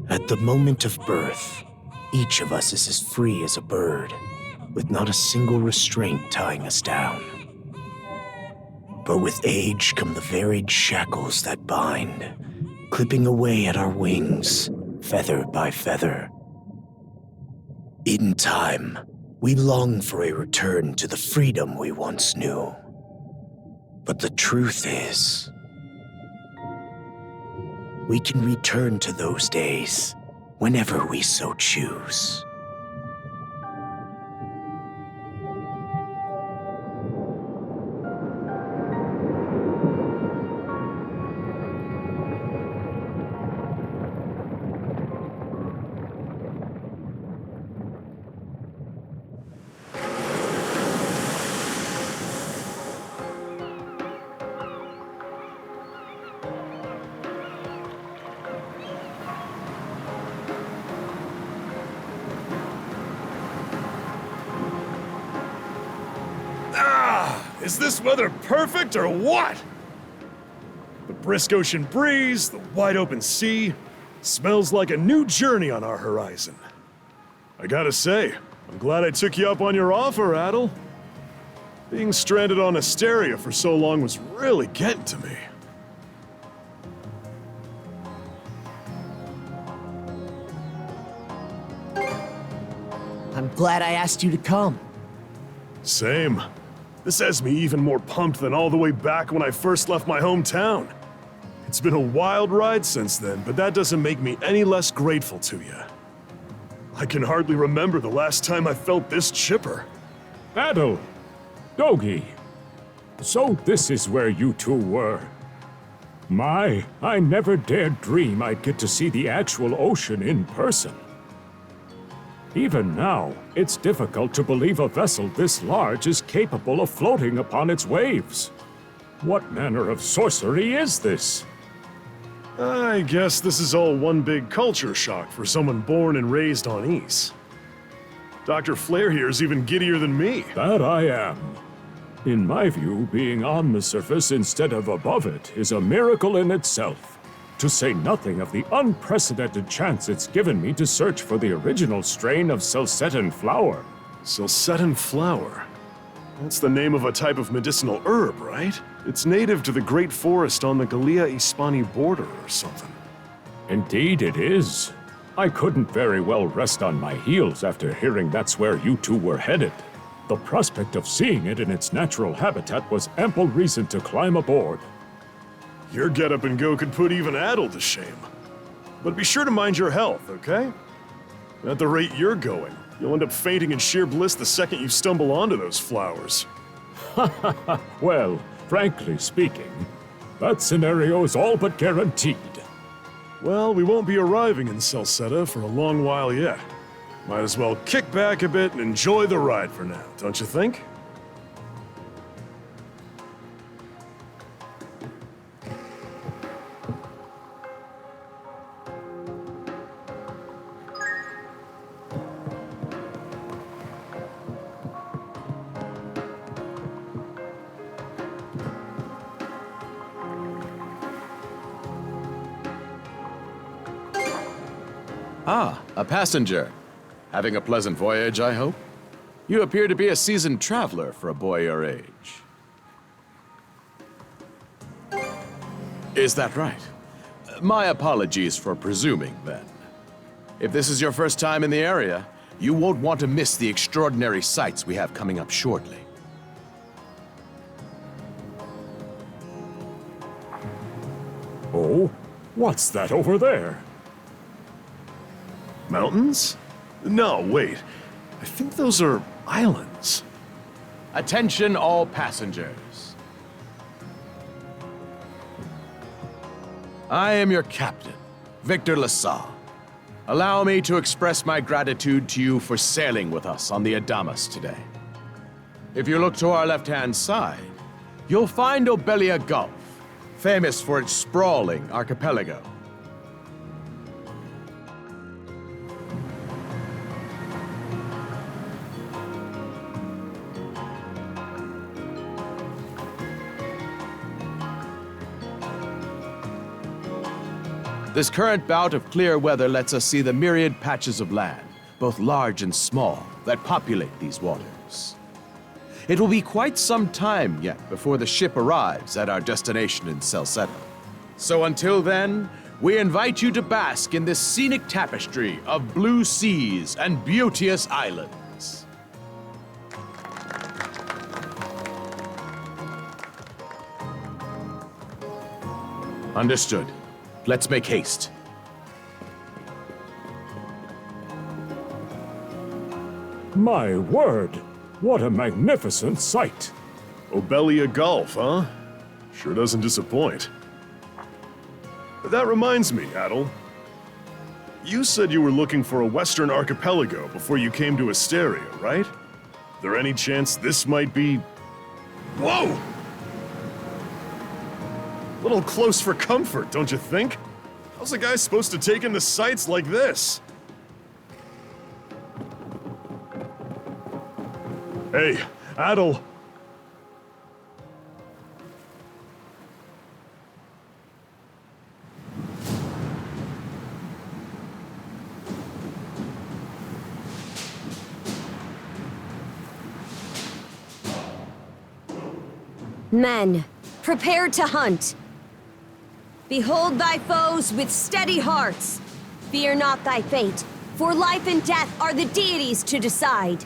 At the moment of birth, each of us is as free as a bird, with not a single restraint tying us down. But with age come the varied shackles that bind, clipping away at our wings, feather by feather. In time, we long for a return to the freedom we once knew. But the truth is, we can return to those days whenever we so choose. Is this weather perfect or what? The brisk ocean breeze, the wide open sea, smells like a new journey on our horizon. I gotta say, I'm glad I took you up on your offer, Adel. Being stranded on Asteria for so long was really getting to me. I'm glad I asked you to come. Same. This has me even more pumped than all the way back when I first left my hometown. It's been a wild ride since then, but that doesn't make me any less grateful to you. I can hardly remember the last time I felt this chipper. Adel! Dogi! So this is where you two were. My, I never dared dream I'd get to see the actual ocean in person. Even now, it's difficult to believe a vessel this large is capable of floating upon its waves. What manner of sorcery is this? I guess this is all one big culture shock for someone born and raised on Ys. Dr. Flair here is even giddier than me. That I am. In my view, being on the surface instead of above it is a miracle in itself. To say nothing of the unprecedented chance it's given me to search for the original strain of Celcetan flower. Celcetan flower? That's the name of a type of medicinal herb, right? It's native to the Great Forest on the Gallia-Hispani border or something. Indeed it is. I couldn't very well rest on my heels after hearing that's where you two were headed. The prospect of seeing it in its natural habitat was ample reason to climb aboard. Your get-up and go could put even Adel to shame. But be sure to mind your health, okay? At the rate you're going, you'll end up fainting in sheer bliss the second you stumble onto those flowers. Well, frankly speaking, that scenario is all but guaranteed. Well, we won't be arriving in Celceta for a long while yet. Might as well kick back a bit and enjoy the ride for now, don't you think? Ah, a passenger. Having a pleasant voyage, I hope? You appear to be a seasoned traveler for a boy your age. Is that right? My apologies for presuming, then. If this is your first time in the area, you won't want to miss the extraordinary sights we have coming up shortly. Oh? What's that over there? Mountains? No, wait. I think those are islands. Attention all passengers. I am your captain, Victor LaSalle. Allow me to express my gratitude to you for sailing with us on the Adamas today. If you look to our left-hand side, you'll find Obelia Gulf, famous for its sprawling archipelago. This current bout of clear weather lets us see the myriad patches of land, both large and small, that populate these waters. It will be quite some time yet before the ship arrives at our destination in Celceta. So until then, we invite you to bask in this scenic tapestry of blue seas and beauteous islands. Understood. Let's make haste. My word, what a magnificent sight! Obelia Gulf, huh? Sure doesn't disappoint. That reminds me, Adel. You said you were looking for a western archipelago before you came to Asteria, right? There any chance this might be... Whoa! A little close for comfort, don't you think? How's a guy supposed to take in the sights like this? Hey, Adel. Men, prepare to hunt. Behold thy foes with steady hearts. Fear not thy fate, for life and death are the deities to decide.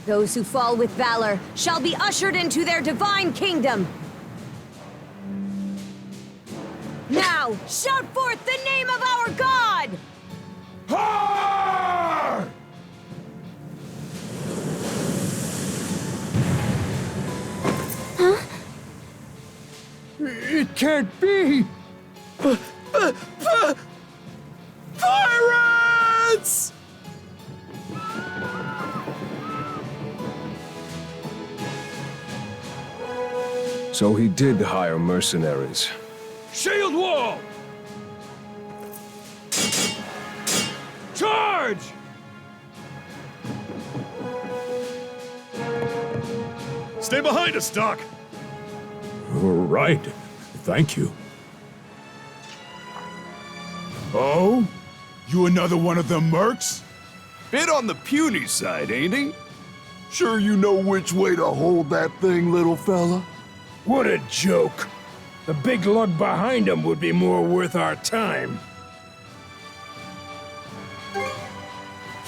Those who fall with valor shall be ushered into their divine kingdom. Now, shout forth the name of our God! Har! It can't be! Pirates! So he did hire mercenaries. Shield wall! Charge! Stay behind us, Doc! Right. Thank you. Oh? You another one of them mercs? Bit on the puny side, ain't he? Sure you know which way to hold that thing, little fella? What a joke. The big lug behind him would be more worth our time.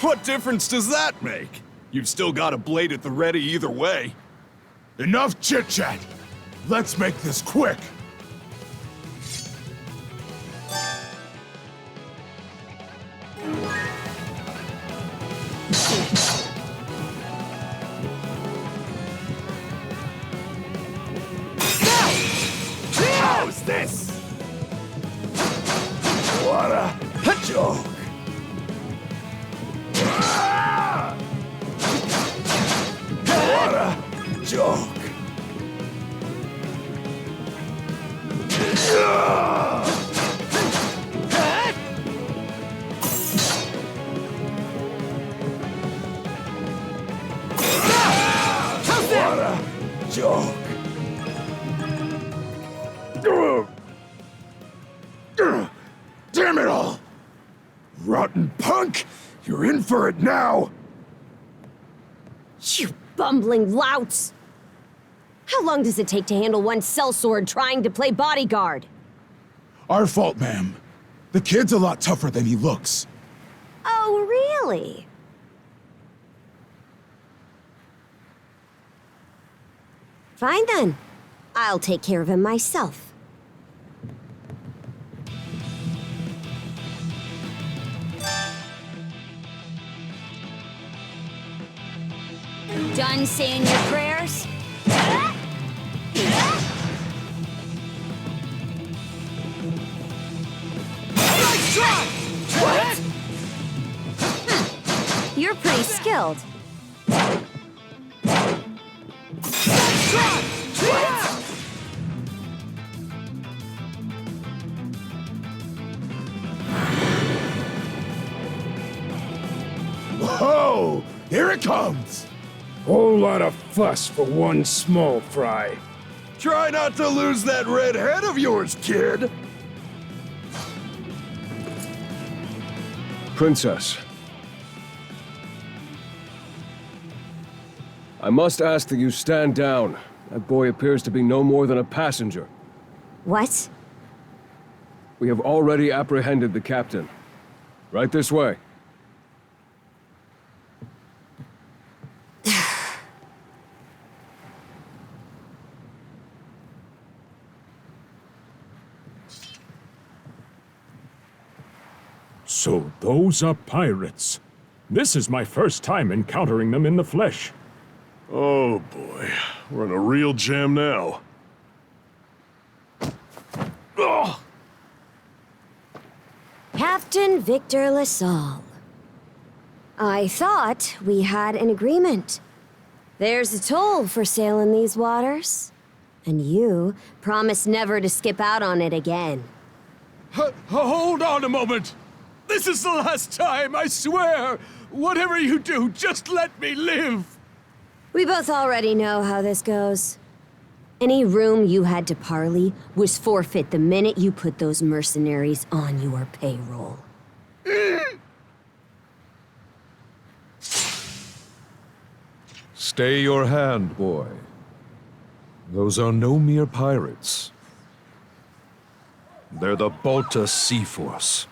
What difference does that make? You've still got a blade at the ready either way. Enough chit-chat! Let's make this quick! How's this? What a joke! What a joke! What a joke! Damn it all! Rotten punk! You're in for it now! You bumbling louts! How long does it take to handle one sellsword trying to play bodyguard? Our fault, ma'am. The kid's a lot tougher than he looks. Oh, really? Fine then. I'll take care of him myself. Done saying your prayers? What? You're pretty skilled. Whoa! Here it comes! Whole lot of fuss for one small fry. Try not to lose that red head of yours, kid! Princess. I must ask that you stand down. That boy appears to be no more than a passenger. What? We have already apprehended the captain. Right this way. So those are pirates. This is my first time encountering them in the flesh. Oh boy, we're in a real jam now. Ugh. Captain Victor LaSalle. I thought we had an agreement. There's a toll for sailing these waters. And you promised never to skip out on it again. Hold on a moment! This is the last time, I swear! Whatever you do, just let me live! We both already know how this goes. Any room you had to parley was forfeit the minute you put those mercenaries on your payroll. Stay your hand, boy. Those are no mere pirates. They're the Balta Sea Force.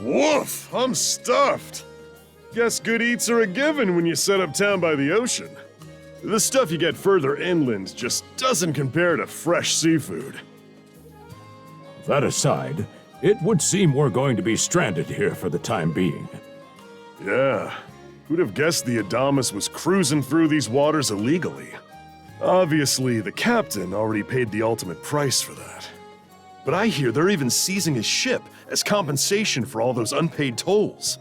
Woof! I'm stuffed. Guess good eats are a given when you set up town by the ocean. The stuff you get further inland just doesn't compare to fresh seafood. That aside, it would seem we're going to be stranded here for the time being. Yeah, who'd have guessed the Adamas was cruising through these waters illegally? Obviously, the captain already paid the ultimate price for that. But I hear they're even seizing his ship as compensation for all those unpaid tolls.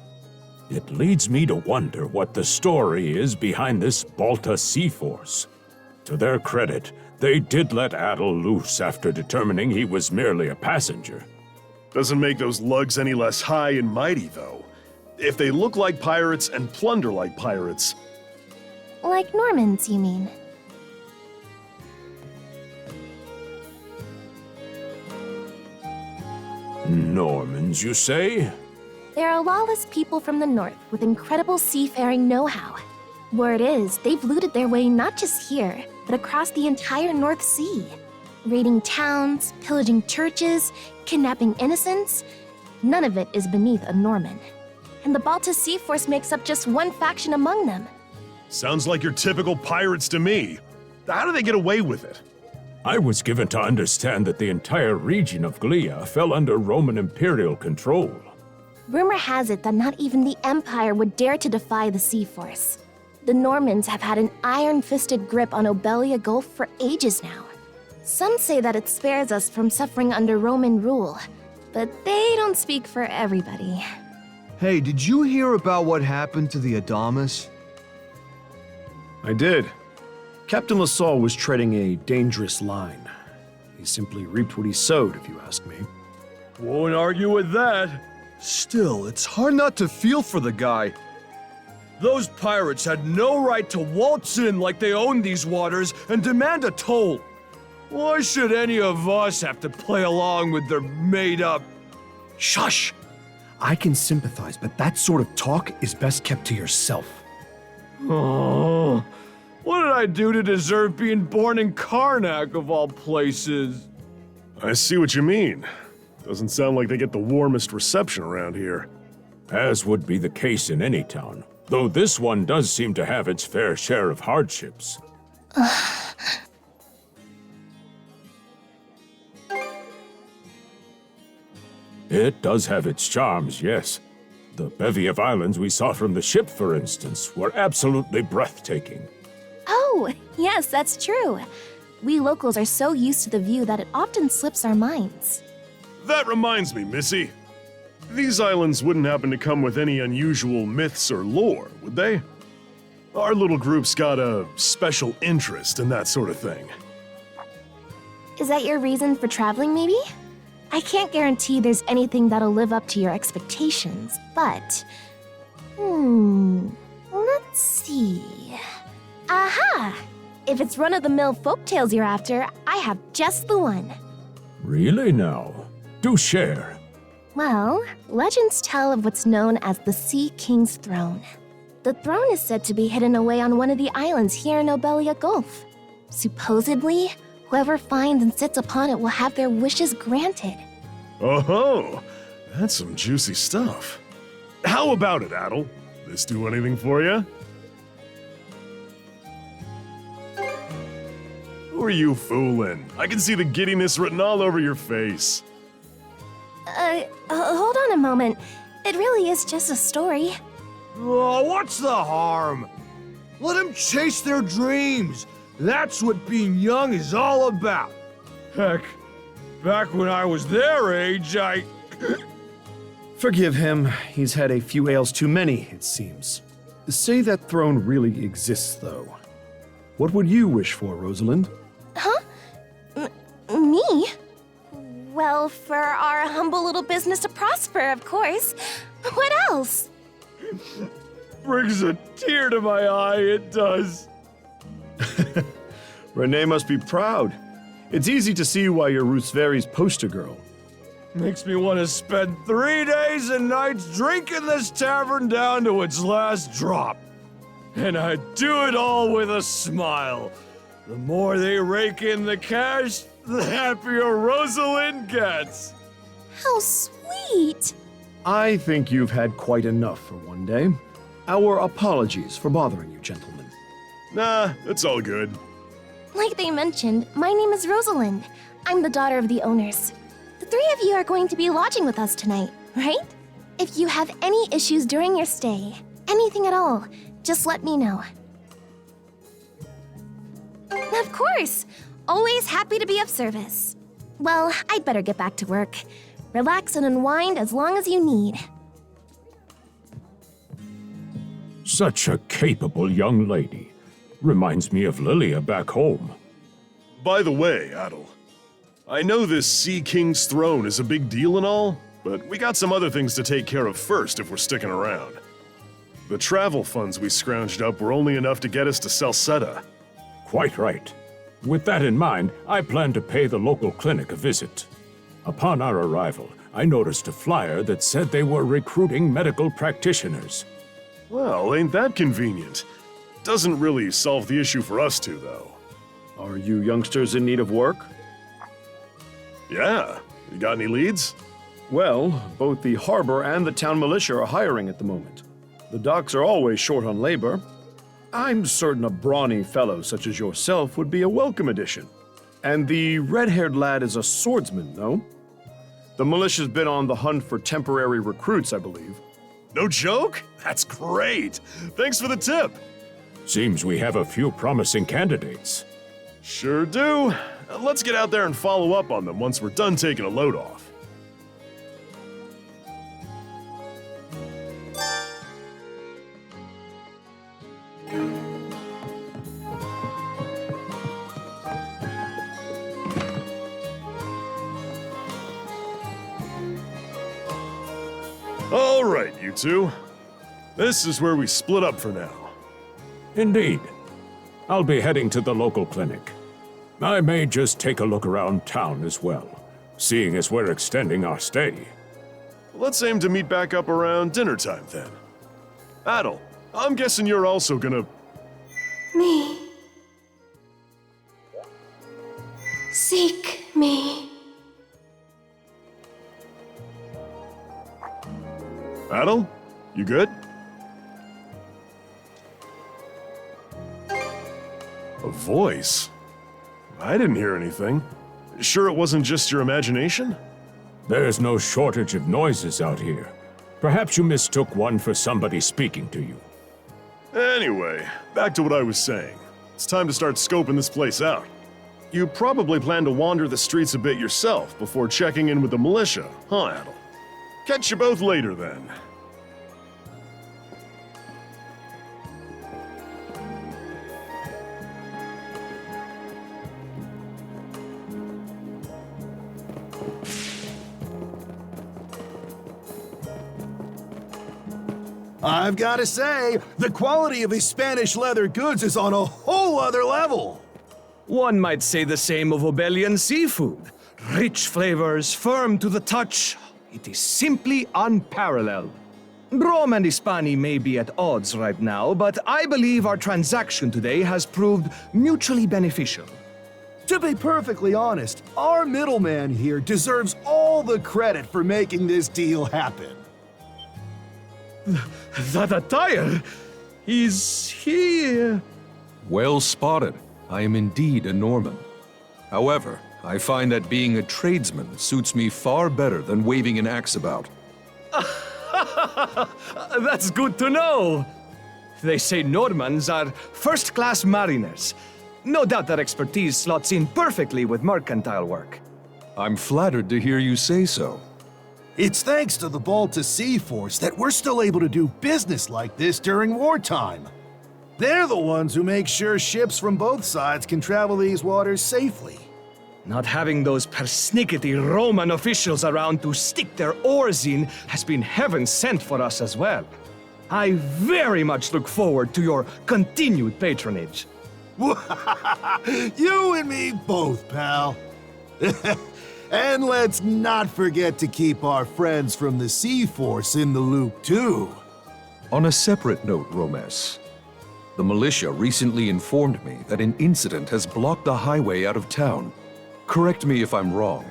It leads me to wonder what the story is behind this Balta Sea Force. To their credit, they did let Adel loose after determining he was merely a passenger. Doesn't make those lugs any less high and mighty, though. If they look like pirates and plunder like pirates, Like Normans, you mean? Normans, you say? They're a lawless people from the north with incredible seafaring know-how. Word is, they've looted their way not just here, but across the entire North Sea. Raiding towns, pillaging churches, kidnapping innocents. None of it is beneath a Norman. And the Baltus Sea Force makes up just one faction among them. sounds like your typical pirates to me. How do they get away with it? I was given to understand that the entire region of Glia fell under Roman imperial control. Rumor has it that not even the Empire would dare to defy the Sea Force. The Normans have had an iron-fisted grip on Obelia Gulf for ages now. Some say that it spares us from suffering under Roman rule, but they don't speak for everybody. Hey, did you hear about what happened to the Adamas? I did. Captain Lassalle was treading a dangerous line. He simply reaped what he sowed, if you ask me. Won't argue with that. Still, it's hard not to feel for the guy. Those pirates had no right to waltz in like they owned these waters and demand a toll. Why should any of us have to play along with their made-up... Shush! I can sympathize, but that sort of talk is best kept to yourself. Oh, what did I do to deserve being born in Karnak, of all places? I see what you mean. Doesn't sound like they get the warmest reception around here. As would be the case in any town, though this one does seem to have its fair share of hardships. It does have its charms, yes. The bevy of islands we saw from the ship, for instance, were absolutely breathtaking. Oh, yes, that's true. We locals are so used to the view that it often slips our minds. That reminds me, Missy. These islands wouldn't happen to come with any unusual myths or lore, would they? Our little group's got a special interest in that sort of thing. Is that your reason for traveling, maybe? I can't guarantee there's anything that'll live up to your expectations, but... let's see... Aha! If it's run-of-the-mill folktales you're after, I have just the one. Really now? Do share. Well, legends tell of what's known as the Sea King's Throne. The throne is said to be hidden away on one of the islands here in Obelia Gulf. Supposedly, whoever finds and sits upon it will have their wishes granted. Oh, that's some juicy stuff. How about it, Adel? This do anything for you? Who are you fooling? I can see the giddiness written all over your face. Hold on a moment. It really is just a story. Oh, what's the harm? Let them chase their dreams. That's what being young is all about. Heck, back when I was their age, I... Forgive him. He's had a few ales too many, it seems. Say that throne really exists, though. What would you wish for, Rosalind? Huh? Me? Well, for our humble little business to prosper, of course. What else? Brings a tear to my eye, it does. Renee must be proud. It's easy to see why you're Rooseveri's poster girl. Makes me want to spend 3 days and nights drinking this tavern down to its last drop. And I do it all with a smile. The more they rake in the cash, the happier Rosalind gets. How sweet! I think you've had quite enough for one day. Our apologies for bothering you, gentlemen. Nah, it's all good. Like they mentioned, my name is Rosalind. I'm the daughter of the owners. The three of you are going to be lodging with us tonight, right? If you have any issues during your stay, anything at all, just let me know. Of course! Always happy to be of service. Well, I'd better get back to work. Relax and unwind as long as you need. Such a capable young lady. Reminds me of Lilia back home. By the way, Adel, I know this Sea King's throne is a big deal and all, but we got some other things to take care of first if we're sticking around. The travel funds we scrounged up were only enough to get us to Salsetta. Quite right. With that in mind, I plan to pay the local clinic a visit. Upon our arrival, I noticed a flyer that said they were recruiting medical practitioners. Well, ain't that convenient? Doesn't really solve the issue for us two, though. Are you youngsters in need of work? Yeah. You got any leads? Well, both the harbor and the town militia are hiring at the moment. The docks are always short on labor. I'm certain a brawny fellow such as yourself would be a welcome addition. And the red-haired lad is a swordsman, no? The militia's been on the hunt for temporary recruits, I believe. No joke? That's great! Thanks for the tip! Seems we have a few promising candidates. Sure do. Let's get out there and follow up on them once we're done taking a load off. All right, you two. This is where we split up for now. Indeed. I'll be heading to the local clinic. I may just take a look around town as well, seeing as we're extending our stay. Let's aim to meet back up around dinner time then. Adel, I'm guessing you're also gonna... Me. Seek me. Adel, you good? A voice? I didn't hear anything. Sure it wasn't just your imagination? There's no shortage of noises out here. Perhaps you mistook one for somebody speaking to you. Anyway, back to what I was saying. It's time to start scoping this place out. You probably plan to wander the streets a bit yourself before checking in with the militia, huh, Adel? Catch you both later, then. I've got to say, the quality of his Spanish leather goods is on a whole other level. One might say the same of Obelian seafood. Rich flavors, firm to the touch. It is simply unparalleled. Rome and Hispani may be at odds right now, but I believe our transaction today has proved mutually beneficial. To be perfectly honest, our middleman here deserves all the credit for making this deal happen. That attire? Is he... Well spotted. I am indeed a Norman. However, I find that being a tradesman suits me far better than waving an axe about. That's good to know. They say Normans are first-class mariners. No doubt that expertise slots in perfectly with mercantile work. I'm flattered to hear you say so. It's thanks to the Balta Sea Force that we're still able to do business like this during wartime. They're the ones who make sure ships from both sides can travel these waters safely. Not having those persnickety Roman officials around to stick their oars in has been heaven sent for us as well. I very much look forward to your continued patronage. You and me both, pal. And let's not forget to keep our friends from the Sea Force in the loop, too. On a separate note, Romes, the militia recently informed me that an incident has blocked a highway out of town. Correct me if I'm wrong,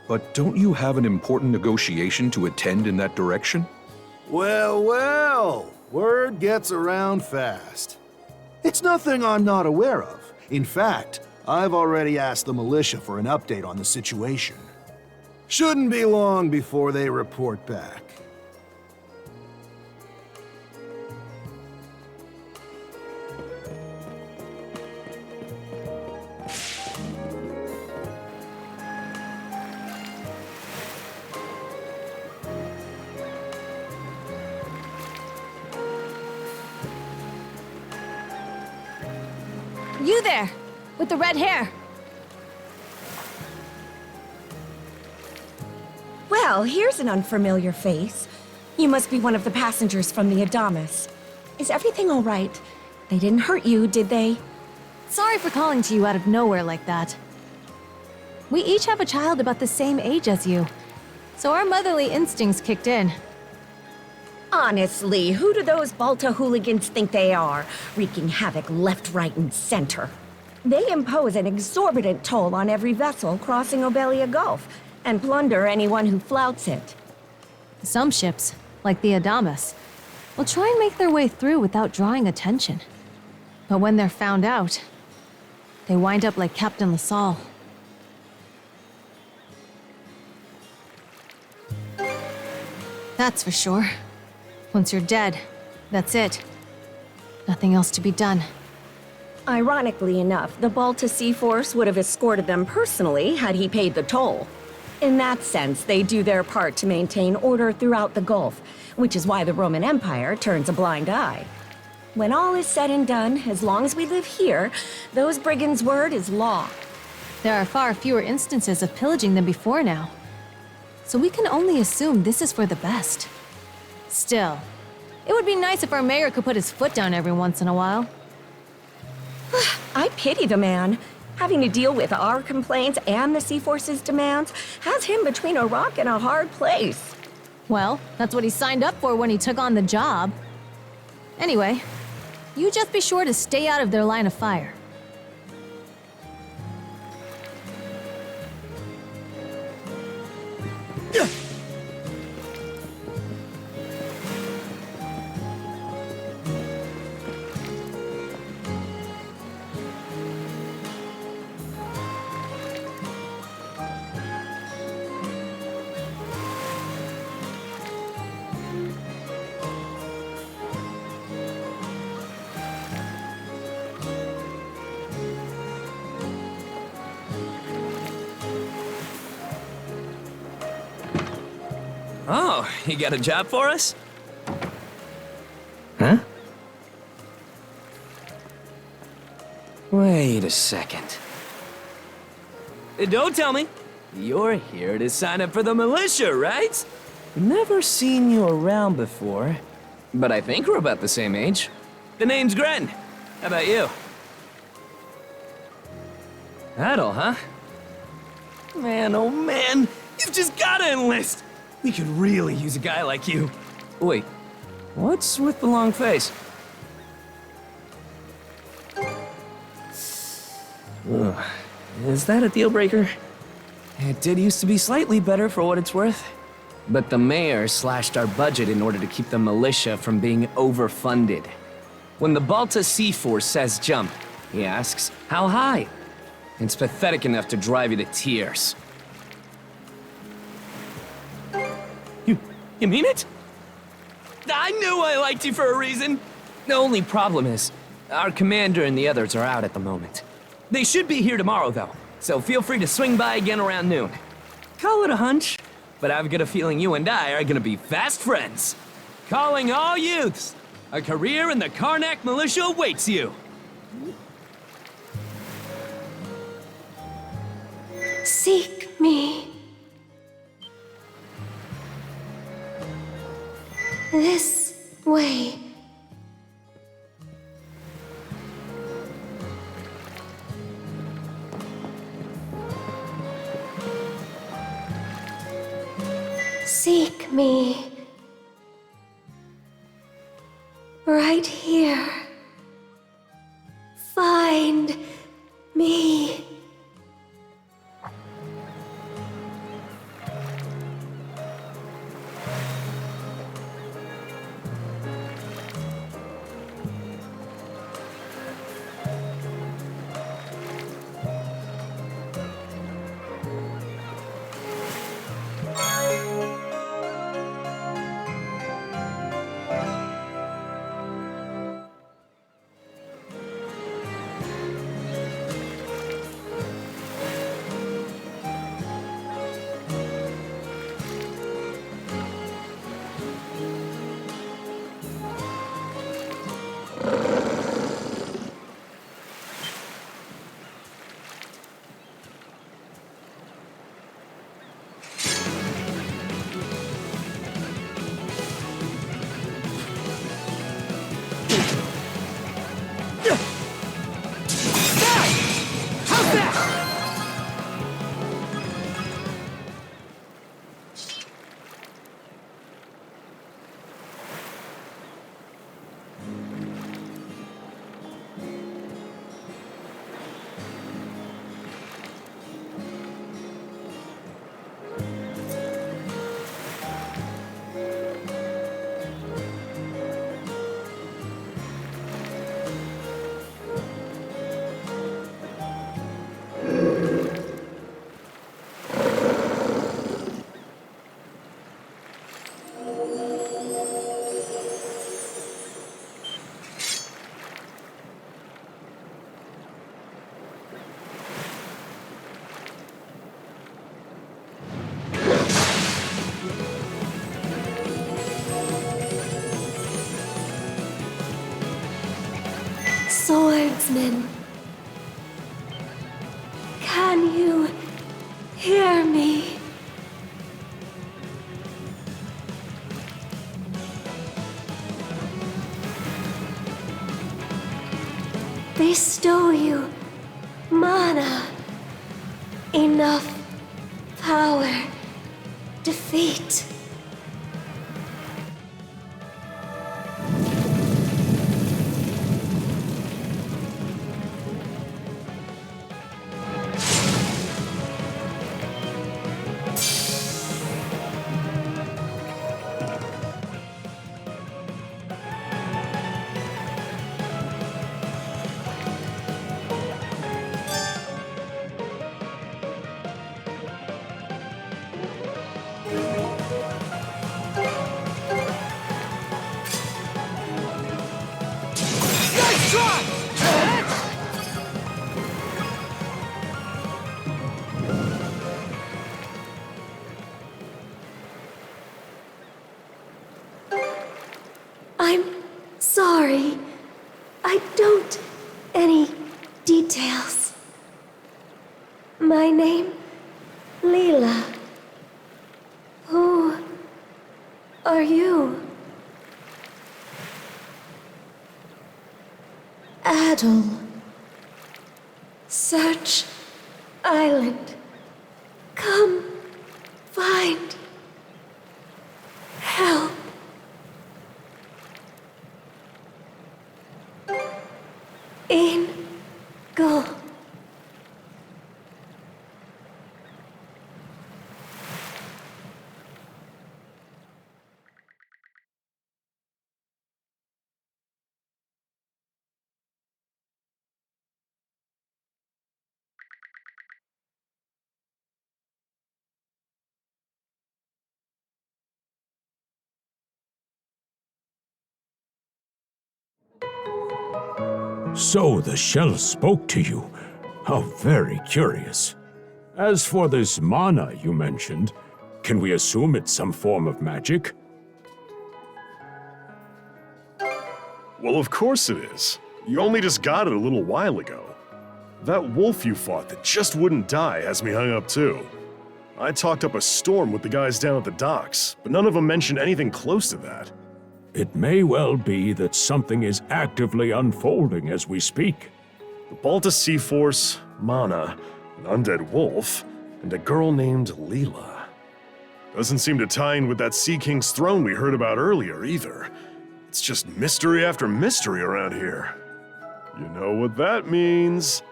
but don't you have an important negotiation to attend in that direction? Well, well, word gets around fast. It's nothing I'm not aware of. In fact, I've already asked the militia for an update on the situation. Shouldn't be long before they report back. You there, with the red hair. Well, Well, here's an unfamiliar face. You must be one of the passengers from the Adamas. Is everything all right? They didn't hurt you, did they? Sorry for calling to you out of nowhere like that. We each have a child about the same age as you, so our motherly instincts kicked in. Honestly, who do those Balta hooligans think they are, wreaking havoc left, right, and center? They impose an exorbitant toll on every vessel crossing Obelia Gulf, and plunder anyone who flouts it. Some ships, like the Adamas, will try and make their way through without drawing attention. But when they're found out, they wind up like Captain LaSalle. That's for sure. Once you're dead, that's it. Nothing else to be done. Ironically enough, the Balta Sea Force would have escorted them personally had he paid the toll. In that sense, they do their part to maintain order throughout the Gulf, which is why the Roman Empire turns a blind eye. When all is said and done, as long as we live here, those brigands' word is law. There are far fewer instances of pillaging than before now, so we can only assume this is for the best. Still, it would be nice if our mayor could put his foot down every once in a while. I pity the man. Having to deal with our complaints and the Sea Force's demands has him between a rock and a hard place. Well, that's what he signed up for when he took on the job. Anyway, you just be sure to stay out of their line of fire. Oh, you got a job for us? Huh? Wait a second. Don't tell me. You're here to sign up for the militia, right? Never seen you around before, but I think we're about the same age. The name's Gren. How about you? Adel, huh? Man, oh man, you've just gotta enlist. We could really use a guy like you. Wait, what's with the long face? Ugh. Is that a deal breaker? It did used to be slightly better for what it's worth. But the mayor slashed our budget in order to keep the militia from being overfunded. When the Balta Sea Force says jump, he asks, how high? It's pathetic enough to drive you to tears. You mean it? I knew I liked you for a reason. The only problem is, our commander and the others are out at the moment. They should be here tomorrow, though, so feel free to swing by again around noon. Call it a hunch, but I've got a feeling you and I are gonna be fast friends. Calling all youths, a career in the Karnak militia awaits you. Seek me. This way. Seek me. Right here. Find me. swordsman. Can you hear me? Bestow you mana, enough power, defeat. I'm sorry. I don't any details. My name, Leela. Who are you? Adel. Search Island. Come find help. In go. So the shell spoke to you. How very curious. As for this mana you mentioned, can we assume it's some form of magic? Well, of course it is. You only just got it a little while ago. That wolf you fought that just wouldn't die has me hung up too. I talked up a storm with the guys down at the docks, but none of them mentioned anything close to that. It may well be that something is actively unfolding as we speak. The Balta Sea Force, Mana, an undead wolf, and a girl named Leela. Doesn't seem to tie in with that Sea King's throne we heard about earlier, either. It's just mystery after mystery around here. You know what that means.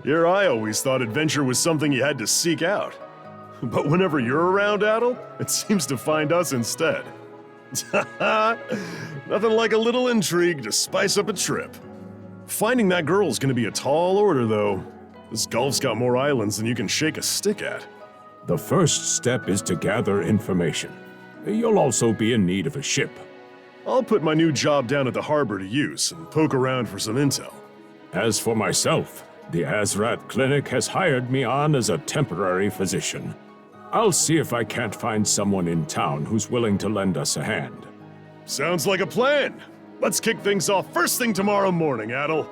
Here I always thought adventure was something you had to seek out. But whenever you're around, Adel, it seems to find us instead. Nothing like a little intrigue to spice up a trip. Finding that girl's gonna be a tall order, though. This Gulf's got more islands than you can shake a stick at. The first step is to gather information. You'll also be in need of a ship. I'll put my new job down at the harbor to use and poke around for some intel. As for myself, the Azrat Clinic has hired me on as a temporary physician. I'll see if I can't find someone in town who's willing to lend us a hand. Sounds like a plan. Let's kick things off first thing tomorrow morning, Adel.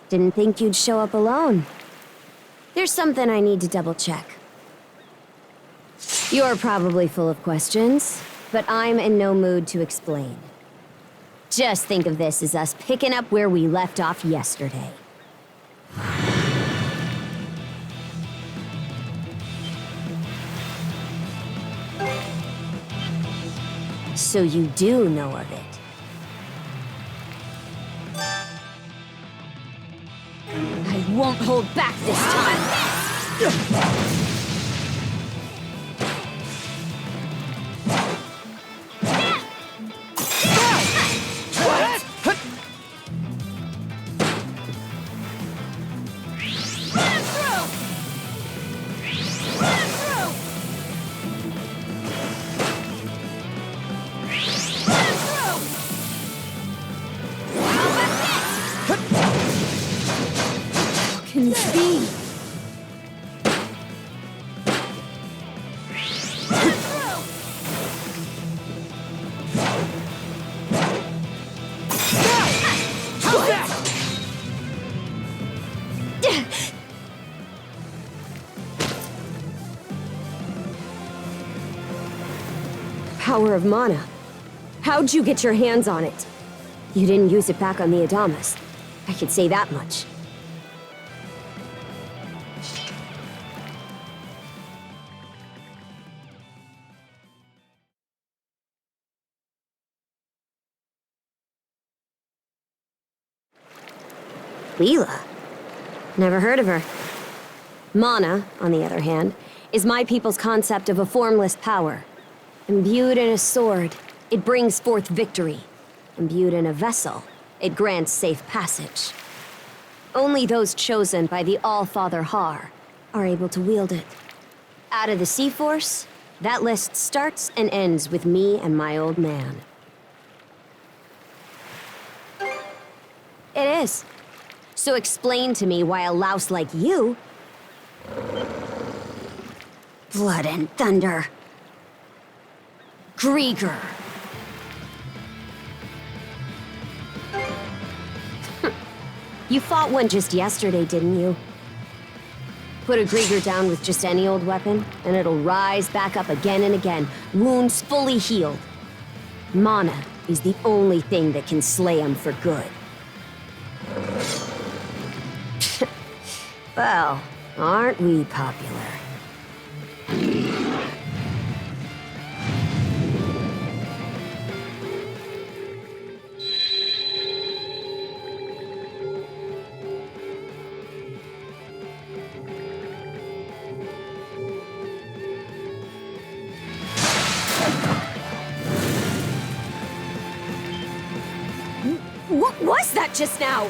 Didn't think you'd show up alone. There's something I need to double-check. You're probably full of questions, but I'm in no mood to explain. Just think of this as us picking up where we left off yesterday. So you do know of it. I won't hold back this time! Can speed. Power of mana. How'd you get your hands on it? You didn't use it back on the Adamas. I could say that much. Leela? Never heard of her. Mana, on the other hand, is my people's concept of a formless power. Imbued in a sword, it brings forth victory. Imbued in a vessel, it grants safe passage. Only those chosen by the All-Father Har are able to wield it. Out of the Sea Force, that list starts and ends with me and my old man. It is. So explain to me why a louse like you... Blood and thunder. Grieger. You fought one just yesterday, didn't you? Put a Grieger down with just any old weapon, and it'll rise back up again and again, wounds fully healed. Mana is the only thing that can slay him for good. Well, aren't we popular? What was that just now?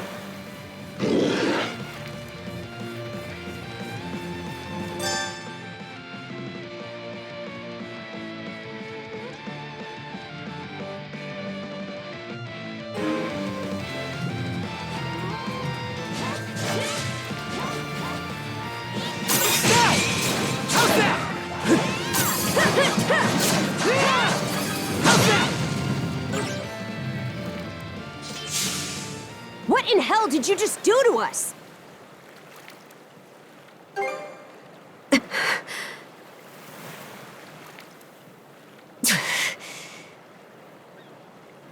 What in hell did you just do to us? At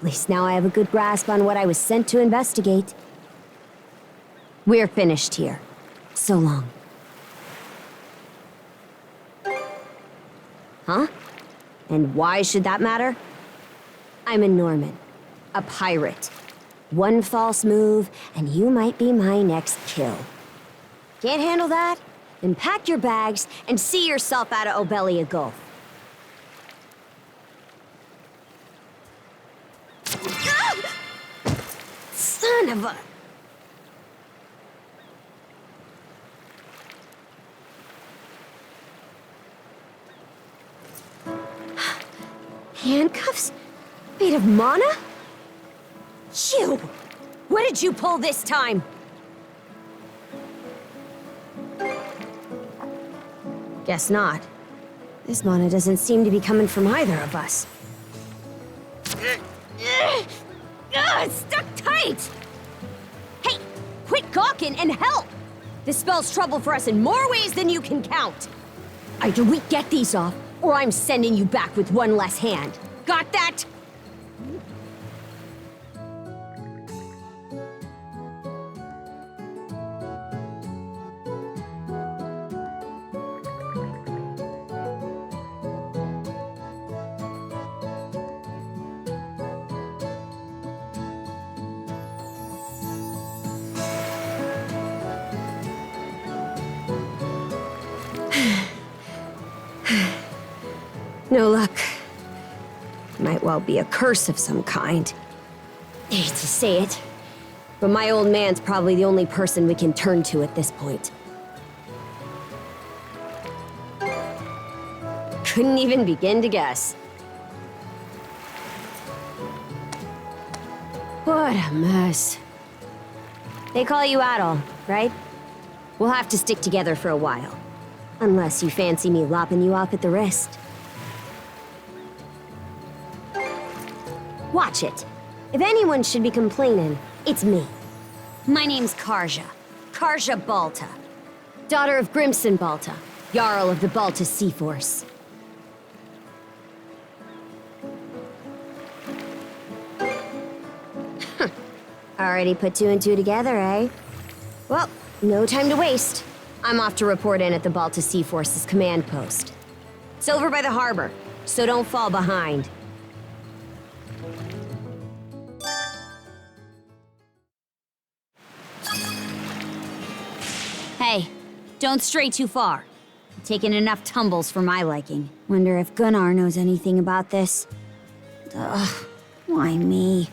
least now I have a good grasp on what I was sent to investigate. We're finished here. So long. Huh? And why should that matter? I'm a Norman. A pirate. One false move, and you might be my next kill. Can't handle that? Then pack your bags and see yourself out of Obelia Gulf. Son of a... Handcuffs? Made of mana? You! What did you pull this time? Guess not. This mana doesn't seem to be coming from either of us. It's stuck tight! Hey, quit gawking and help! This spells trouble for us in more ways than you can count. Either we get these off, or I'm sending you back with one less hand. Got that? No luck. Might well be a curse of some kind. I hate to say it, but my old man's probably the only person we can turn to at this point. Couldn't even begin to guess. What a mess. They call you Adol, right? We'll have to stick together for a while. Unless you fancy me lopping you off at the wrist. Watch it. If anyone should be complaining, it's me. My name's Karja. Karja Balta. Daughter of Grimson Balta, Jarl of the Balta Sea Force. Already put two and two together, eh? Well, no time to waste. I'm off to report in at the Balta Sea Force's command post. It's over by the harbor, so don't fall behind. Hey, don't stray too far. I've taken enough tumbles for my liking. Wonder if Gunnar knows anything about this. Ugh, why me?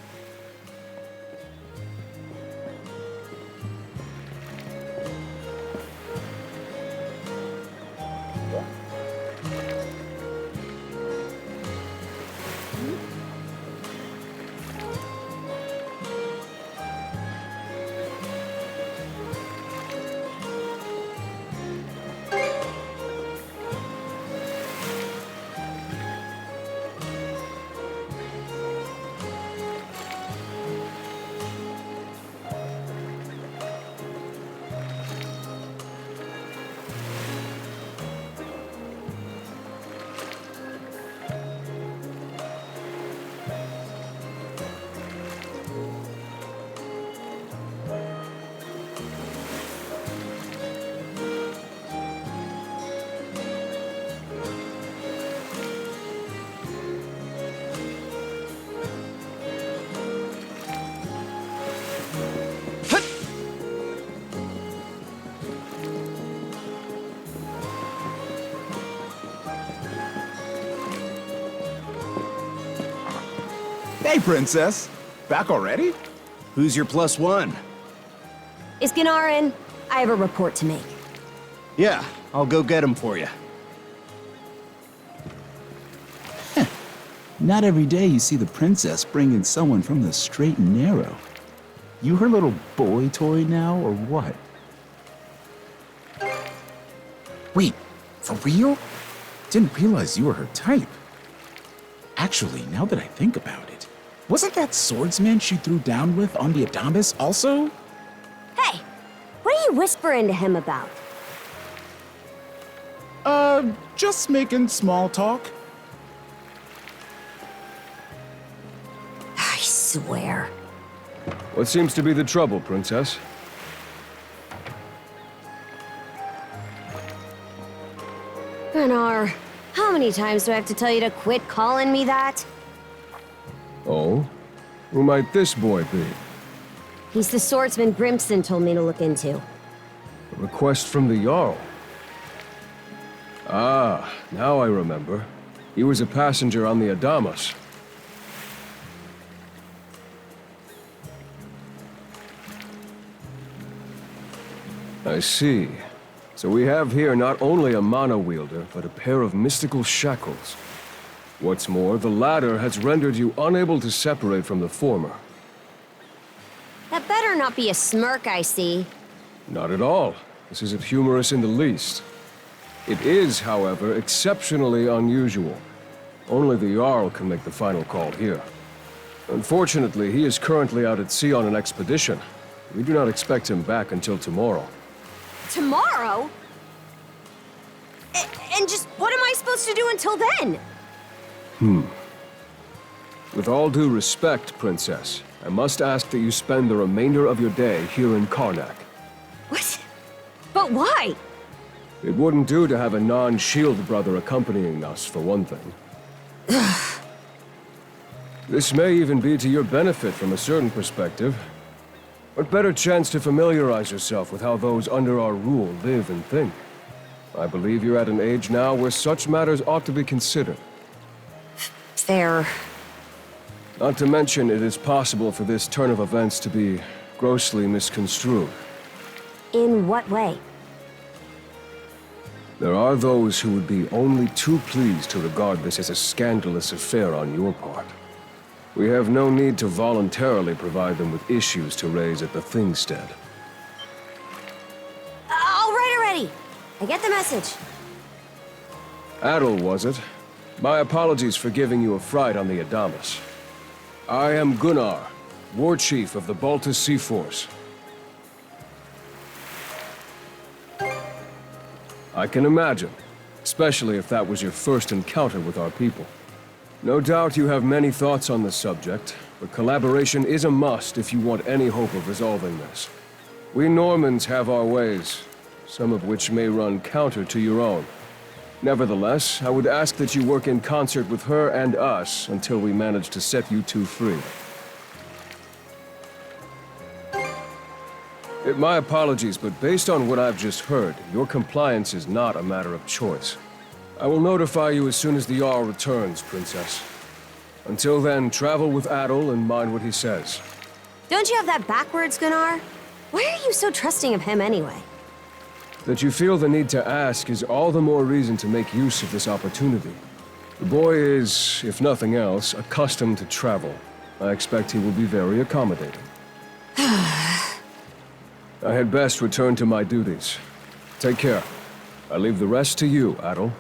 Hey, Princess. Back already? Who's your plus one? Is Gunnar in? I have a report to make. Yeah, I'll go get him for you. Not every day you see the princess bring in someone from the straight and narrow. You her little boy toy now, or what? Wait, for real? Didn't realize you were her type. Actually, now that I think about it, wasn't that swordsman she threw down with on the Adamas also? Hey, what are you whispering to him about? Just making small talk. I swear. What seems to be the trouble, Princess? Gunnar, how many times do I have to tell you to quit calling me that? Oh? Who might this boy be? He's the swordsman Grimson told me to look into. A request from the Jarl. Ah, now I remember. He was a passenger on the Adamas. I see. So we have here not only a mana wielder, but a pair of mystical shackles. What's more, the latter has rendered you unable to separate from the former. That better not be a smirk I see. Not at all. This isn't humorous in the least. It is, however, exceptionally unusual. Only the Jarl can make the final call here. Unfortunately, he is currently out at sea on an expedition. We do not expect him back until tomorrow. Tomorrow? And just what am I supposed to do until then? With all due respect, Princess, I must ask that you spend the remainder of your day here in Karnak. What? But why? It wouldn't do to have a non-shield brother accompanying us, for one thing. This may even be to your benefit from a certain perspective. What better chance to familiarize yourself with how those under our rule live and think? I believe you're at an age now where such matters ought to be considered. Fair. Not to mention, it is possible for this turn of events to be grossly misconstrued. In what way? There are those who would be only too pleased to regard this as a scandalous affair on your part. We have no need to voluntarily provide them with issues to raise at the Thingstead. All right already. I get the message. Adel, was it? My apologies for giving you a fright on the Adamas. I am Gunnar, War Chief of the Baltus Sea Force. I can imagine, especially if that was your first encounter with our people. No doubt you have many thoughts on the subject, but collaboration is a must if you want any hope of resolving this. We Normans have our ways, some of which may run counter to your own. Nevertheless, I would ask that you work in concert with her and us until we manage to set you two free. My apologies, but based on what I've just heard, your compliance is not a matter of choice. I will notify you as soon as the Jarl returns, Princess. Until then, travel with Adel and mind what he says. Don't you have that backwards, Gunnar? Why are you so trusting of him anyway? That you feel the need to ask is all the more reason to make use of this opportunity. The boy is, if nothing else, accustomed to travel. I expect he will be very accommodating. I had best return to my duties. Take care. I leave the rest to you, Adel.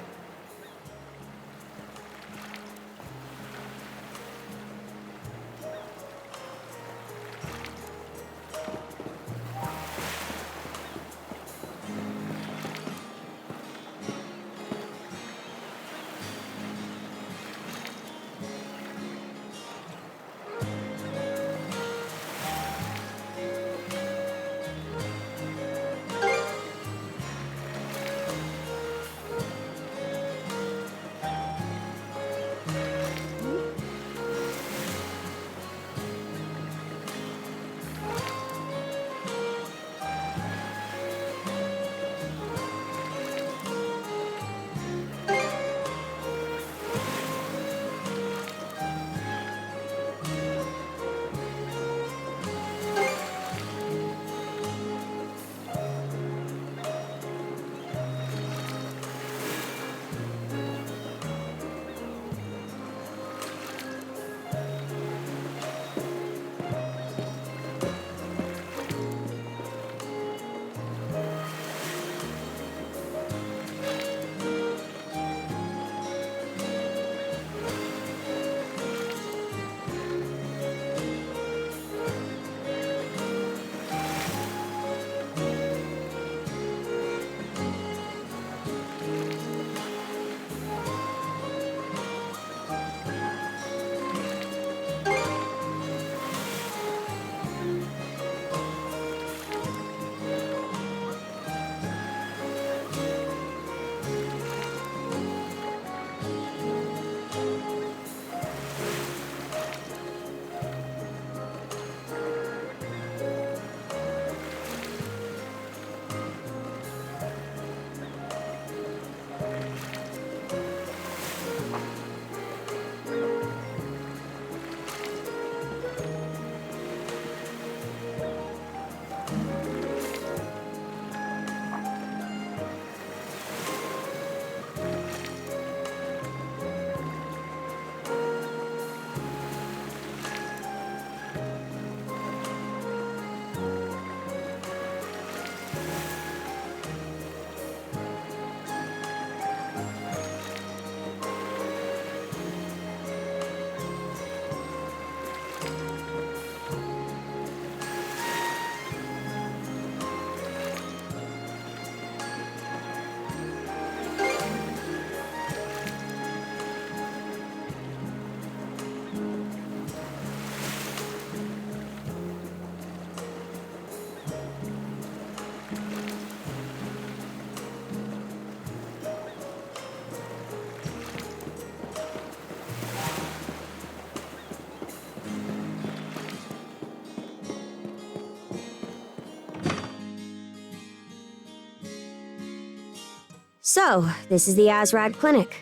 So, this is the Azrad Clinic.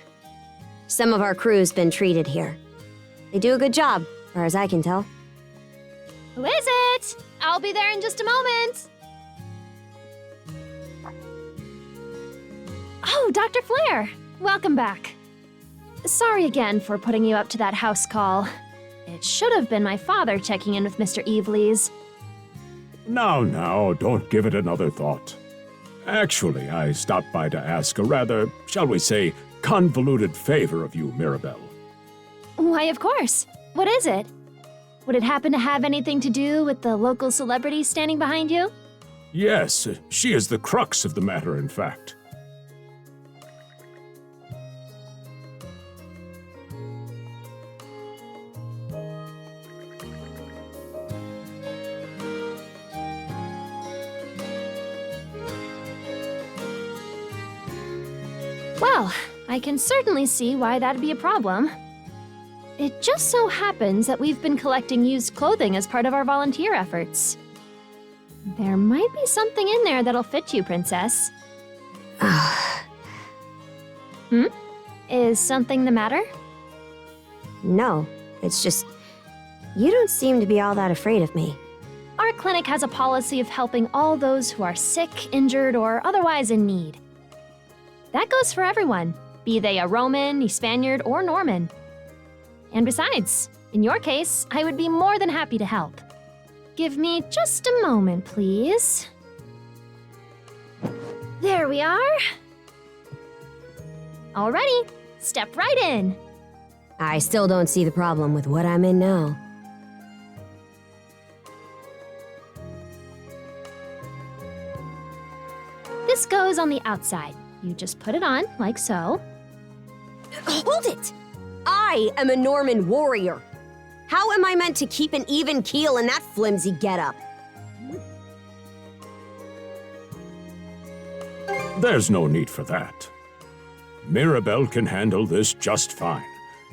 Some of our crew's been treated here. They do a good job, as far as I can tell. Who is it? I'll be there in just a moment. Oh, Dr. Flair. Welcome back. Sorry again for putting you up to that house call. It should have been my father checking in with Mr. Evelees. Now, don't give it another thought. Actually, I stopped by to ask a rather, shall we say, convoluted favor of you, Mirabelle. Why, of course. What is it? Would it happen to have anything to do with the local celebrity standing behind you? Yes, she is the crux of the matter, in fact. Well, I can certainly see why that'd be a problem. It just so happens that we've been collecting used clothing as part of our volunteer efforts. There might be something in there that'll fit you, Princess. Is something the matter? No, it's just... you don't seem to be all that afraid of me. Our clinic has a policy of helping all those who are sick, injured, or otherwise in need. That goes for everyone, be they a Roman, a Spaniard, or Norman. And besides, in your case, I would be more than happy to help. Give me just a moment, please. There we are. Alrighty, step right in. I still don't see the problem with what I'm in now. This goes on the outside. You just put it on, like so. Hold it! I am a Norman warrior. How am I meant to keep an even keel in that flimsy getup? There's no need for that. Mirabelle can handle this just fine.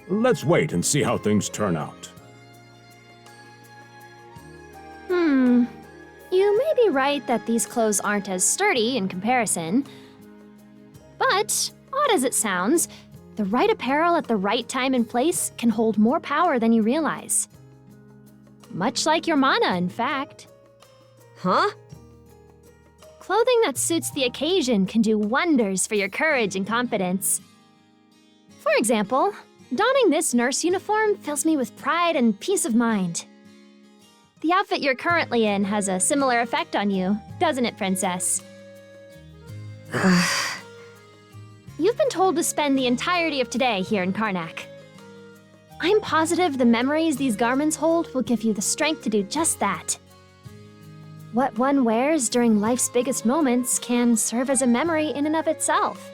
Let's wait and see how things turn out. You may be right that these clothes aren't as sturdy in comparison. But, odd as it sounds, the right apparel at the right time and place can hold more power than you realize. Much like your mana, in fact. Huh? Clothing that suits the occasion can do wonders for your courage and confidence. For example, donning this nurse uniform fills me with pride and peace of mind. The outfit you're currently in has a similar effect on you, doesn't it, Princess? You've been told to spend the entirety of today here in Karnak. I'm positive the memories these garments hold will give you the strength to do just that. What one wears during life's biggest moments can serve as a memory in and of itself.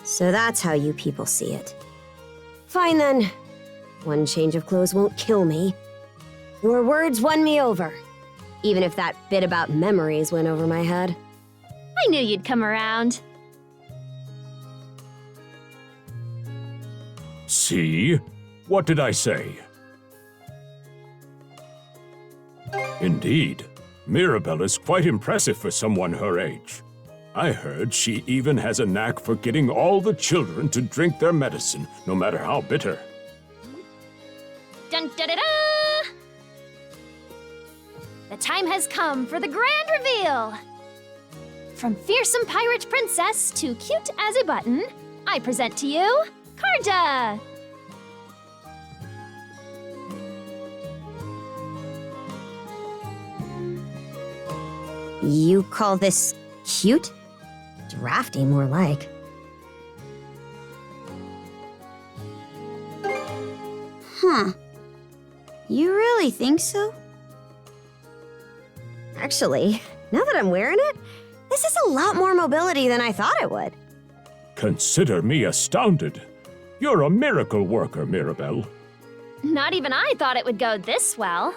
So that's how you people see it. Fine then. One change of clothes won't kill me. Your words won me over, even if that bit about memories went over my head. I knew you'd come around. See? What did I say? Indeed, Mirabelle is quite impressive for someone her age. I heard she even has a knack for getting all the children to drink their medicine, no matter how bitter. Dun da da da! The time has come for the grand reveal! From fearsome pirate princess to cute as a button, I present to you, Karja! You call this cute? Drafty, more like. Huh. You really think so? Actually, now that I'm wearing it, this is a lot more mobility than I thought it would. Consider me astounded. You're a miracle worker, Mirabelle. Not even I thought it would go this well.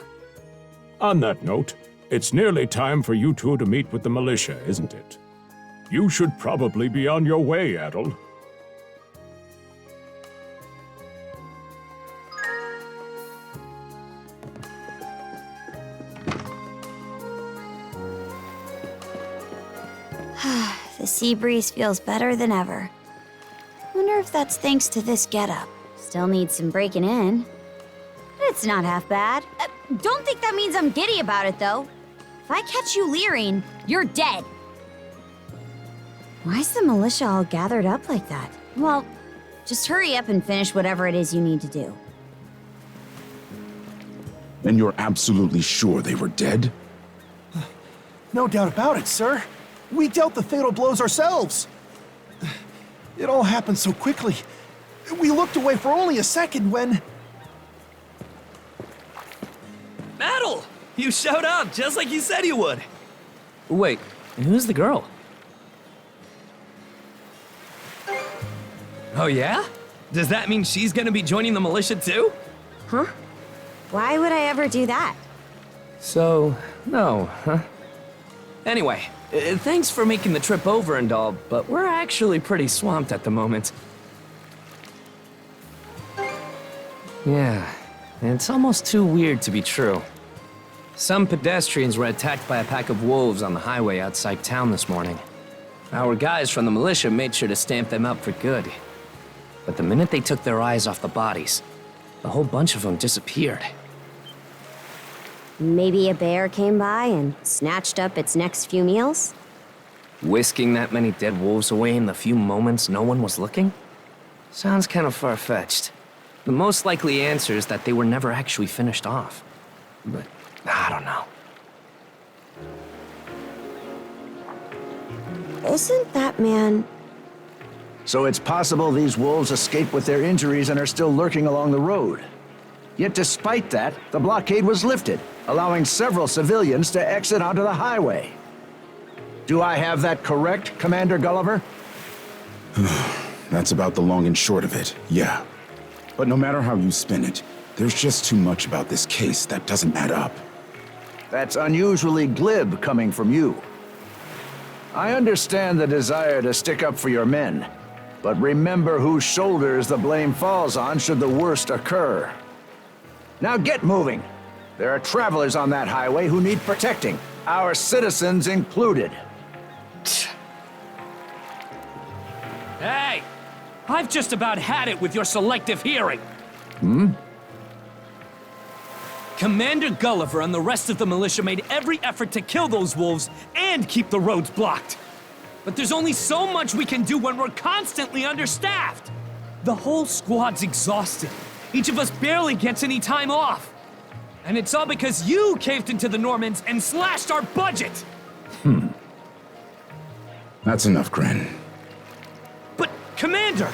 On that note, it's nearly time for you two to meet with the militia, isn't it? You should probably be on your way, Adel. The sea breeze feels better than ever. Wonder if that's thanks to this getup. Still needs some breaking in. It's not half bad. Don't think that means I'm giddy about it, though. If I catch you leering, you're dead. Why's the militia all gathered up like that? Well, just hurry up and finish whatever it is you need to do. And you're absolutely sure they were dead? No doubt about it, sir. We dealt the fatal blows ourselves. It all happened so quickly. We looked away for only a second when... Metal! You showed up just like you said you would. Wait, who's the girl? Oh yeah? Does that mean she's gonna be joining the militia too? Huh? Why would I ever do that? So, no, huh? Anyway, thanks for making the trip over and all, but we're actually pretty swamped at the moment. Yeah, it's almost too weird to be true. Some pedestrians were attacked by a pack of wolves on the highway outside town this morning. Our guys from the militia made sure to stamp them up for good. But the minute they took their eyes off the bodies, the whole bunch of them disappeared. Maybe a bear came by and snatched up its next few meals? Whisking that many dead wolves away in the few moments no one was looking? Sounds kind of far-fetched. The most likely answer is that they were never actually finished off. But I don't know. Isn't that man... So it's possible these wolves escaped with their injuries and are still lurking along the road. Yet despite that, the blockade was lifted, allowing several civilians to exit onto the highway. Do I have that correct, Commander Gulliver? That's about the long and short of it, yeah. But no matter how you spin it, there's just too much about this case that doesn't add up. That's unusually glib coming from you. I understand the desire to stick up for your men, but remember whose shoulders the blame falls on should the worst occur. Now get moving. There are travelers on that highway who need protecting, our citizens included. Hey! I've just about had it with your selective hearing. Commander Gulliver and the rest of the militia made every effort to kill those wolves and keep the roads blocked. But there's only so much we can do when we're constantly understaffed. The whole squad's exhausted. Each of us barely gets any time off. And it's all because you caved into the Normans and slashed our budget! That's enough, Gren. But, Commander!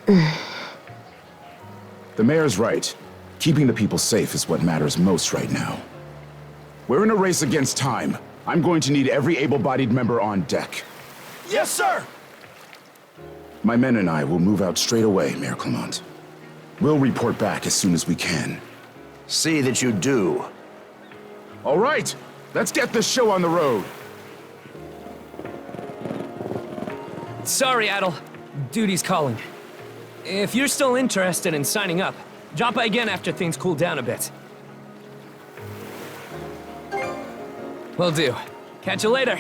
The mayor's right. Keeping the people safe is what matters most right now. We're in a race against time. I'm going to need every able-bodied member on deck. Yes, sir! My men and I will move out straight away, Mayor Clement. We'll report back as soon as we can. See that you do. All right, let's get this show on the road. Sorry, Adel. Duty's calling. If you're still interested in signing up, drop by again after things cool down a bit. Will do. Catch you later.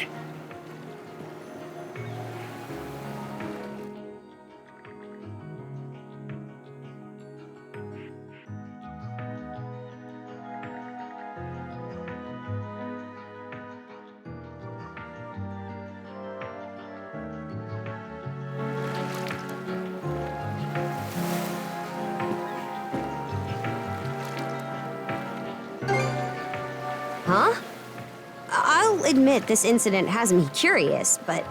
Huh? I'll admit this incident has me curious, but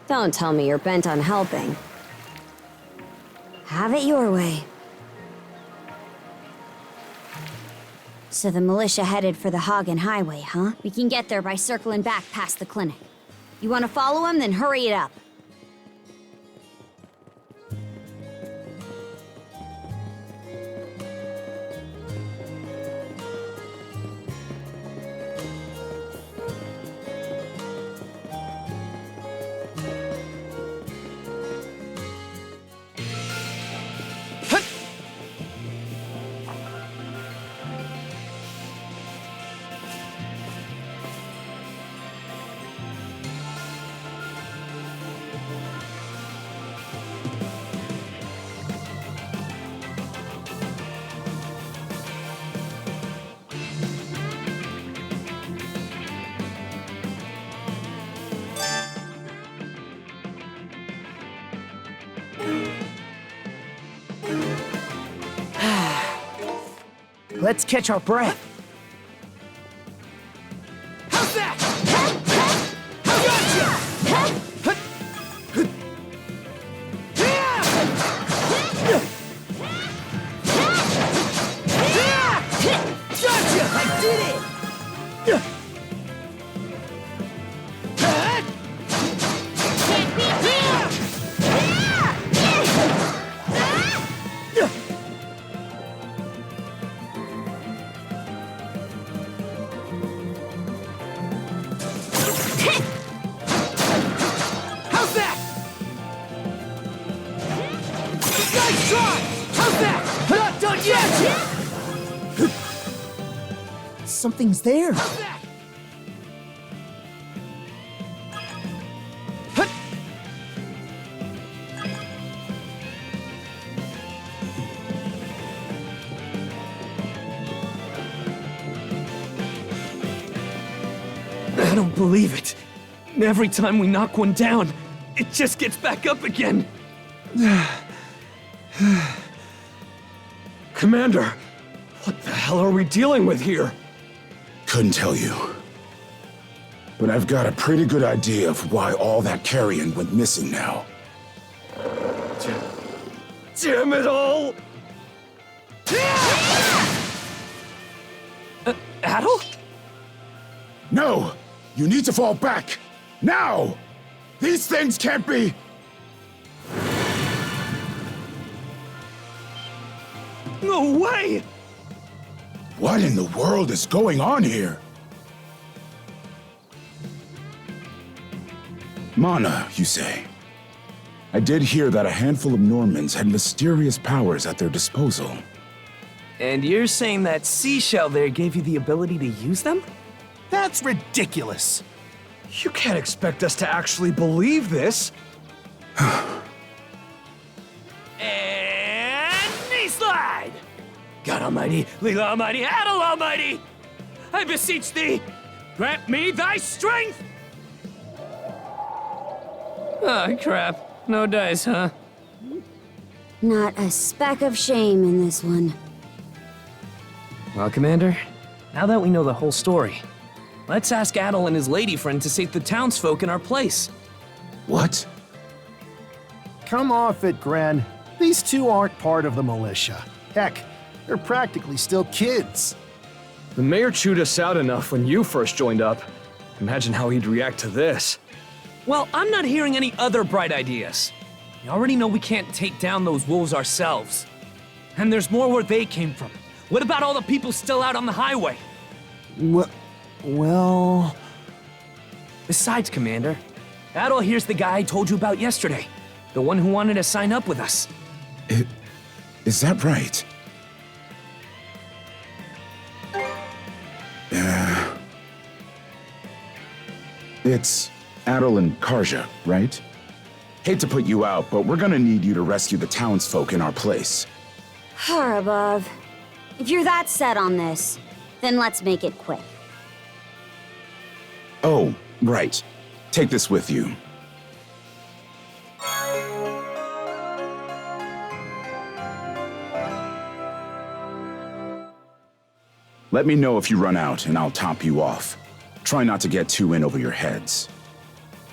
don't tell me you're bent on helping. Have it your way. So the militia headed for the Hagen Highway, huh? We can get there by circling back past the clinic. You want to follow him? Then hurry it up. Let's catch our breath. How's that? Gotcha! I did it! How's that? Nice try! How's that? Not done yet! Something's there. I don't believe it. Every time we knock one down, it just gets back up again. Commander, what the hell are we dealing with here? Couldn't tell you. But I've got a pretty good idea of why all that carrion went missing now. Damn it all! Adol? No! You need to fall back! Now! These things can't be... No way! What in the world is going on here? Mana, you say? I did hear that a handful of Normans had mysterious powers at their disposal. And you're saying that seashell there gave you the ability to use them? That's ridiculous. You can't expect us to actually believe this. And knee slide! God Almighty, Leela Almighty, Adol Almighty! I beseech thee, grant me thy strength! Oh, crap. No dice, huh? Not a speck of shame in this one. Well, Commander, now that we know the whole story, let's ask Adol and his lady friend to save the townsfolk in our place. What? Come off it, Gren. These two aren't part of the militia. Heck, they're practically still kids. The mayor chewed us out enough when you first joined up. Imagine how he'd react to this. Well, I'm not hearing any other bright ideas. You already know we can't take down those wolves ourselves. And there's more where they came from. What about all the people still out on the highway? Well... Besides, Commander, Adol here's the guy I told you about yesterday. The one who wanted to sign up with us. Is that right? It's Adol and Karja, right? Hate to put you out, but we're gonna need you to rescue the townsfolk in our place. Far above. If you're that set on this, then let's make it quick. Oh, right. Take this with you. Let me know if you run out, and I'll top you off. Try not to get too in over your heads.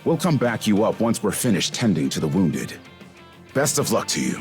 We'll come back you up once we're finished tending to the wounded. Best of luck to you.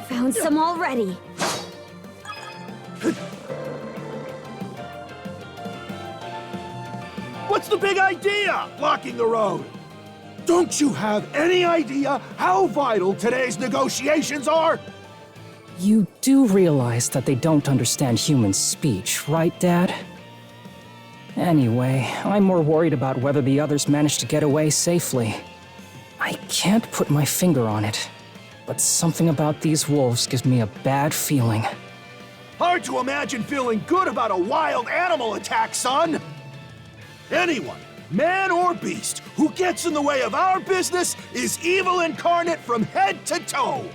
Found some already. What's the big idea, blocking the road? Don't you have any idea how vital today's negotiations are? You do realize that they don't understand human speech, right, Dad? Anyway, I'm more worried about whether the others managed to get away safely. I can't put my finger on it, but something about these wolves gives me a bad feeling. Hard to imagine feeling good about a wild animal attack, son! Anyone, man or beast, who gets in the way of our business is evil incarnate from head to toe!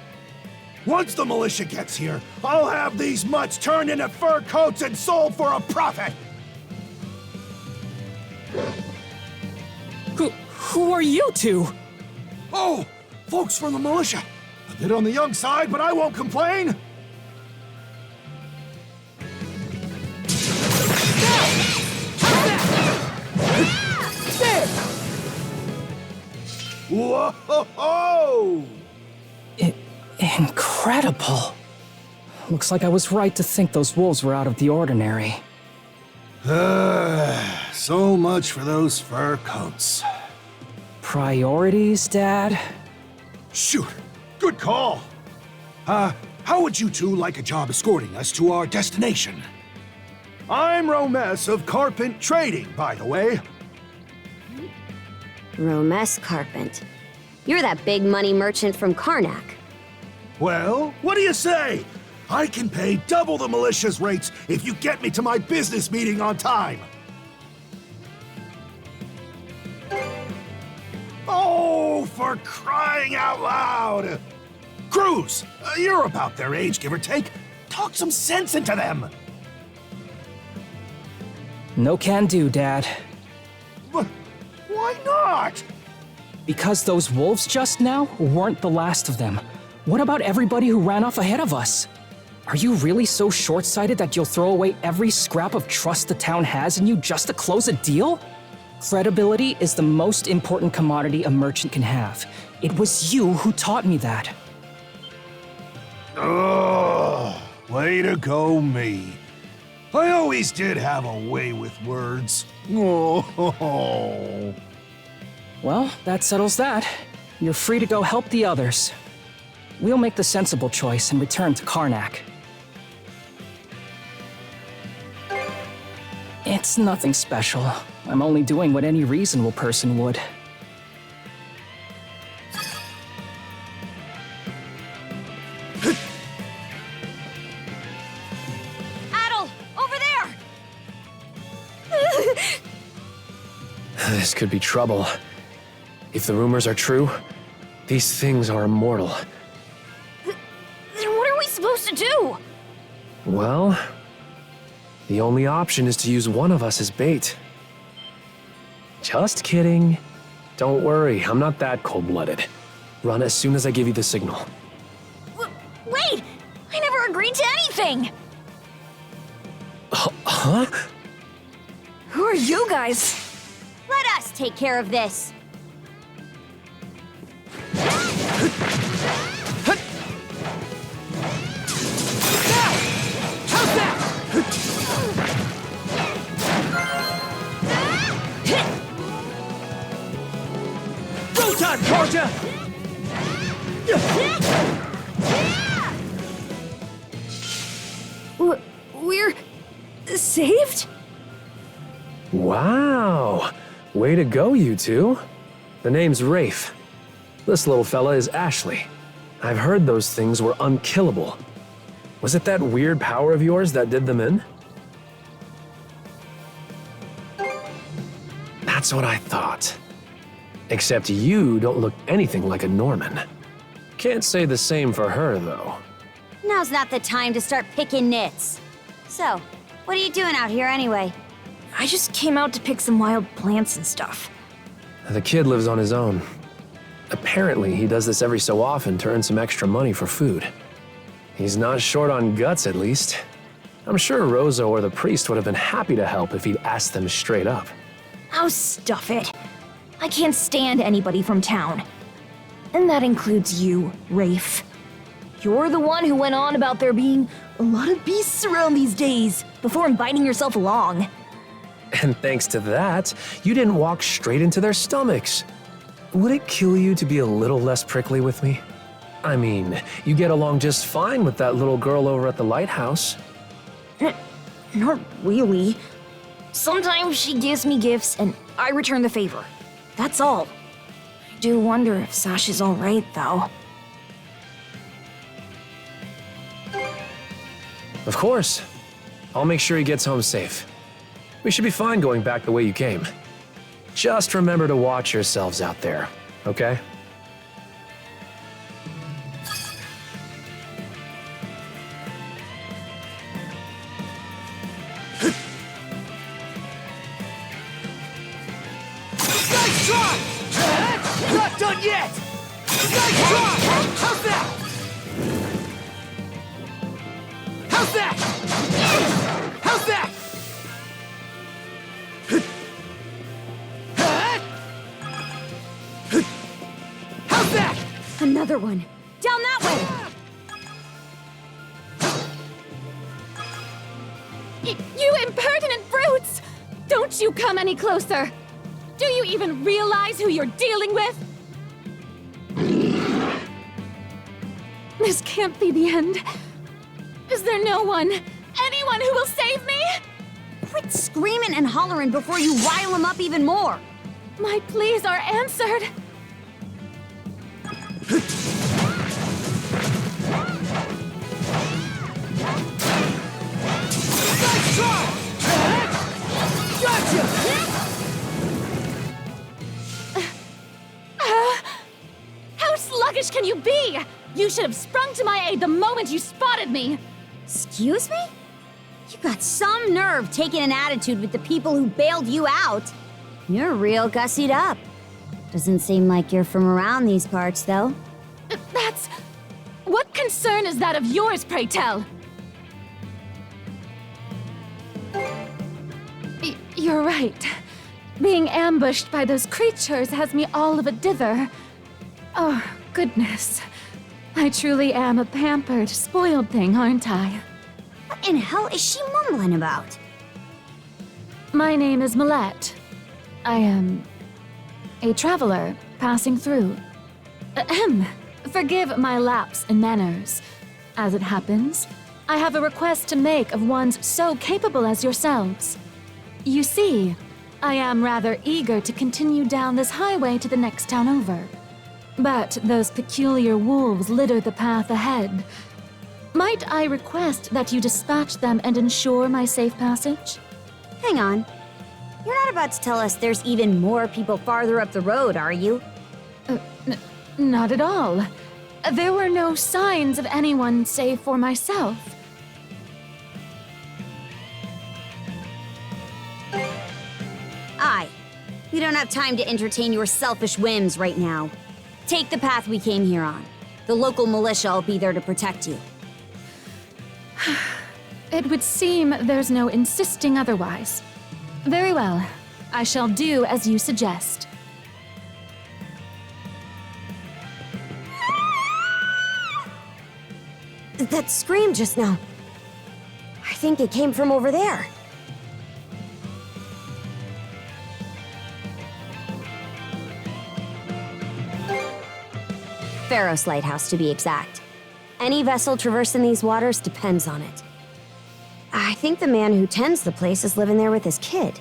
Once the militia gets here, I'll have these mutts turned into fur coats and sold for a profit! Who are you two? Oh, folks from the militia. A bit on the young side, but I won't complain. Whoa! Incredible. Looks like I was right to think those wolves were out of the ordinary. So much for those fur coats. Priorities, Dad? Shoot, good call. How would you two like a job escorting us to our destination? I'm Romes of Carpent Trading, by the way. Romes Carpent. You're that big money merchant from Karnak. Well, what do you say? I can pay double the militia's rates if you get me to my business meeting on time. Oh, for crying out loud! Cruz, you're about their age, give or take. Talk some sense into them. No can do, Dad. Why not? Because those wolves just now weren't the last of them. What about everybody who ran off ahead of us? Are you really so short-sighted that you'll throw away every scrap of trust the town has in you just to close a deal? Credibility is the most important commodity a merchant can have. It was you who taught me that. Oh, way to go, me. I always did have a way with words. Oh. Well, that settles that. You're free to go help the others. We'll make the sensible choice and return to Karnak. It's nothing special. I'm only doing what any reasonable person would. Adel, over there! This could be trouble. If the rumors are true, these things are immortal. Then what are we supposed to do? Well, the only option is to use one of us as bait. Just kidding. Don't worry, I'm not that cold-blooded. Run as soon as I give you the signal. Wait! I never agreed to anything! Huh? Who are you guys? Let us take care of this. Go time, Georgia! We're saved? Wow! Way to go, you two. The name's Rafe. This little fella is Ashley. I've heard those things were unkillable. Was it that weird power of yours that did them in? That's what I thought. Except you don't look anything like a Norman. Can't say the same for her, though. Now's not the time to start picking nits. So, what are you doing out here anyway? I just came out to pick some wild plants and stuff. The kid lives on his own. Apparently, he does this every so often to earn some extra money for food. He's not short on guts, at least. I'm sure Rosa or the priest would have been happy to help if he'd asked them straight up. Oh, stuff it. I can't stand anybody from town. And that includes you, Rafe. You're the one who went on about there being a lot of beasts around these days before inviting yourself along. And thanks to that, you didn't walk straight into their stomachs. Would it kill you to be a little less prickly with me? I mean, you get along just fine with that little girl over at the lighthouse. Not really. Sometimes she gives me gifts and I return the favor. That's all. I do wonder if Sash is alright, though. Of course. I'll make sure he gets home safe. We should be fine going back the way you came. Just remember to watch yourselves out there, okay? Nice try! Not done yet! Nice try! How's that? How's that? How's that? How's that? Another one. Down that way! You impertinent brutes! Don't you come any closer! Do you even realize who you're dealing with? This can't be the end. Is there no one, anyone who will save me? Quit screaming and hollering before you rile them up even more. My pleas are answered. Nice try! Gotcha! How sluggish can you be? You should have sprung to my aid the moment you spotted me. Excuse me? You got some nerve taking an attitude with the people who bailed you out. You're real gussied up. Doesn't seem like you're from around these parts, though. That's... What concern is that of yours, pray tell? You're right. Being ambushed by those creatures has me all of a dither. Oh, goodness. I truly am a pampered, spoiled thing, aren't I? What in hell is she mumbling about? My name is Millette. I am a traveler passing through. Ahem. Forgive my lapse in manners. As it happens, I have a request to make of ones so capable as yourselves. You see, I am rather eager to continue down this highway to the next town over. But those peculiar wolves litter the path ahead. Might I request that you dispatch them and ensure my safe passage? Hang on. You're not about to tell us there's even more people farther up the road, are you? Not at all. There were no signs of anyone save for myself. Aye. We don't have time to entertain your selfish whims right now. Take the path we came here on. The local militia will be there to protect you. It would seem there's no insisting otherwise. Very well. I shall do as you suggest. That scream just now. I think it came from over there. Pharos Lighthouse, to be exact. Any vessel traversing these waters depends on it. I think the man who tends the place is living there with his kid.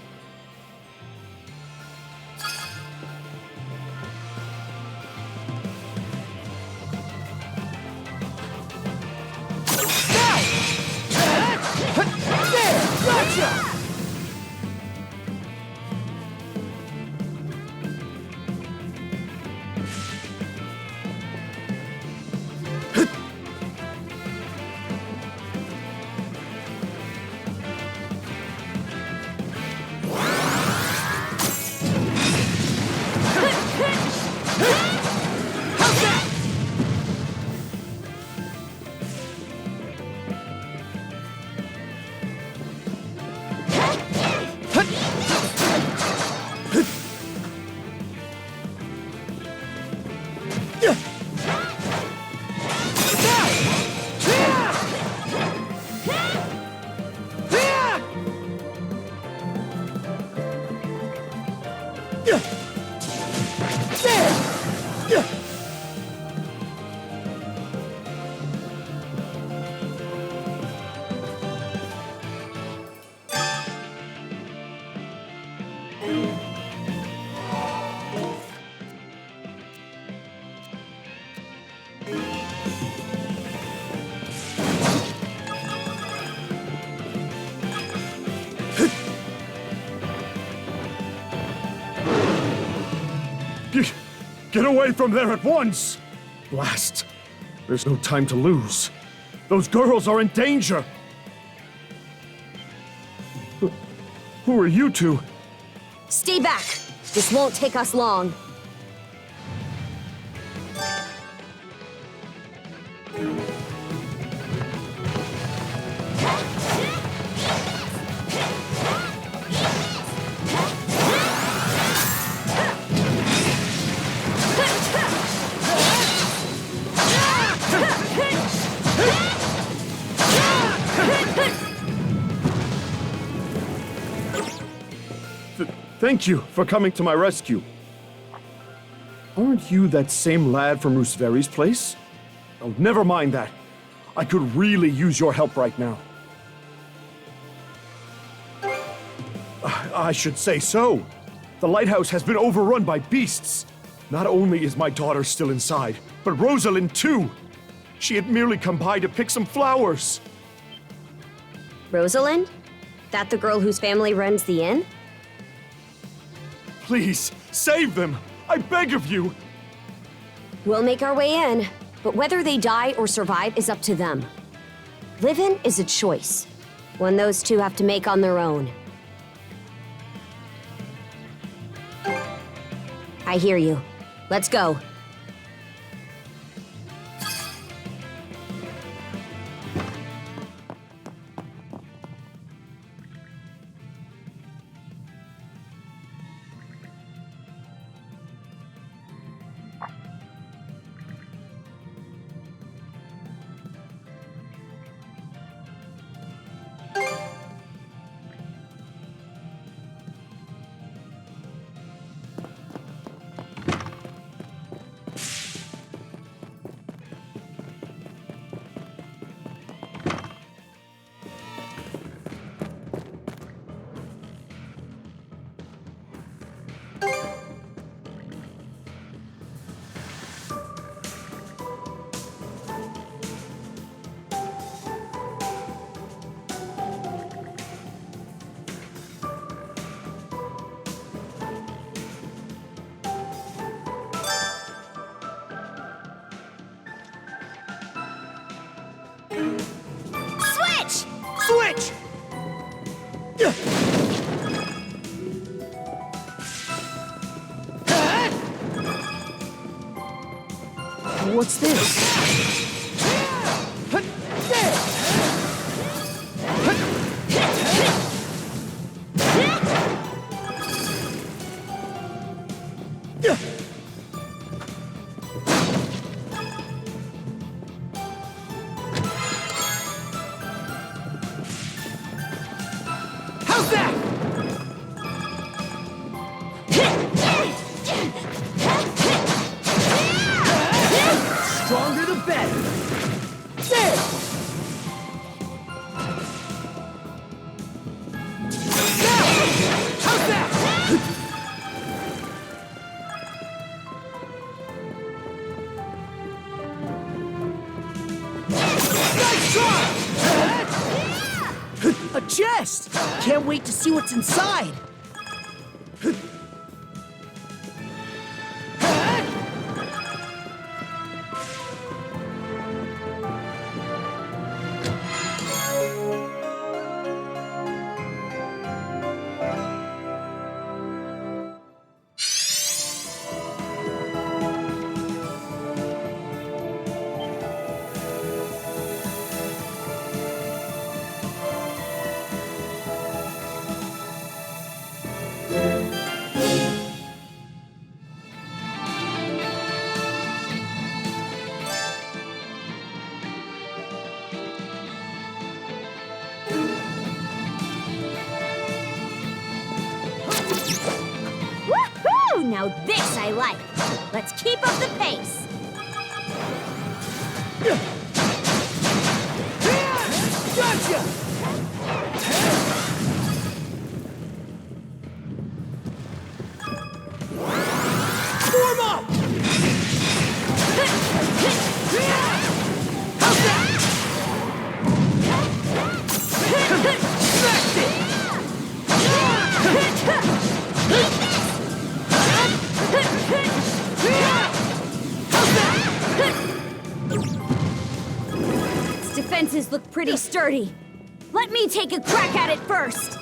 Get away from there at once! Blast! There's no time to lose. Those girls are in danger! Who are you two? Stay back! This won't take us long. Thank you for coming to my rescue. Aren't you that same lad from Rooseveri's place? Oh, never mind that. I could really use your help right now. I should say so. The lighthouse has been overrun by beasts. Not only is my daughter still inside, but Rosalind too. She had merely come by to pick some flowers. Rosalind? That the girl whose family runs the inn? Please, save them! I beg of you! We'll make our way in, but whether they die or survive is up to them. Living is a choice, one those two have to make on their own. I hear you. Let's go. Switch! Switch! What's this? How's that? Stronger the better. There. Now, how's that? Nice try. A chest. Can't wait to see what's inside. Woohoo! Now this I like. Let's keep up the pace. Gotcha! Form up! How's that? Smacked it! defenses look pretty sturdy. Let me take a crack at it first!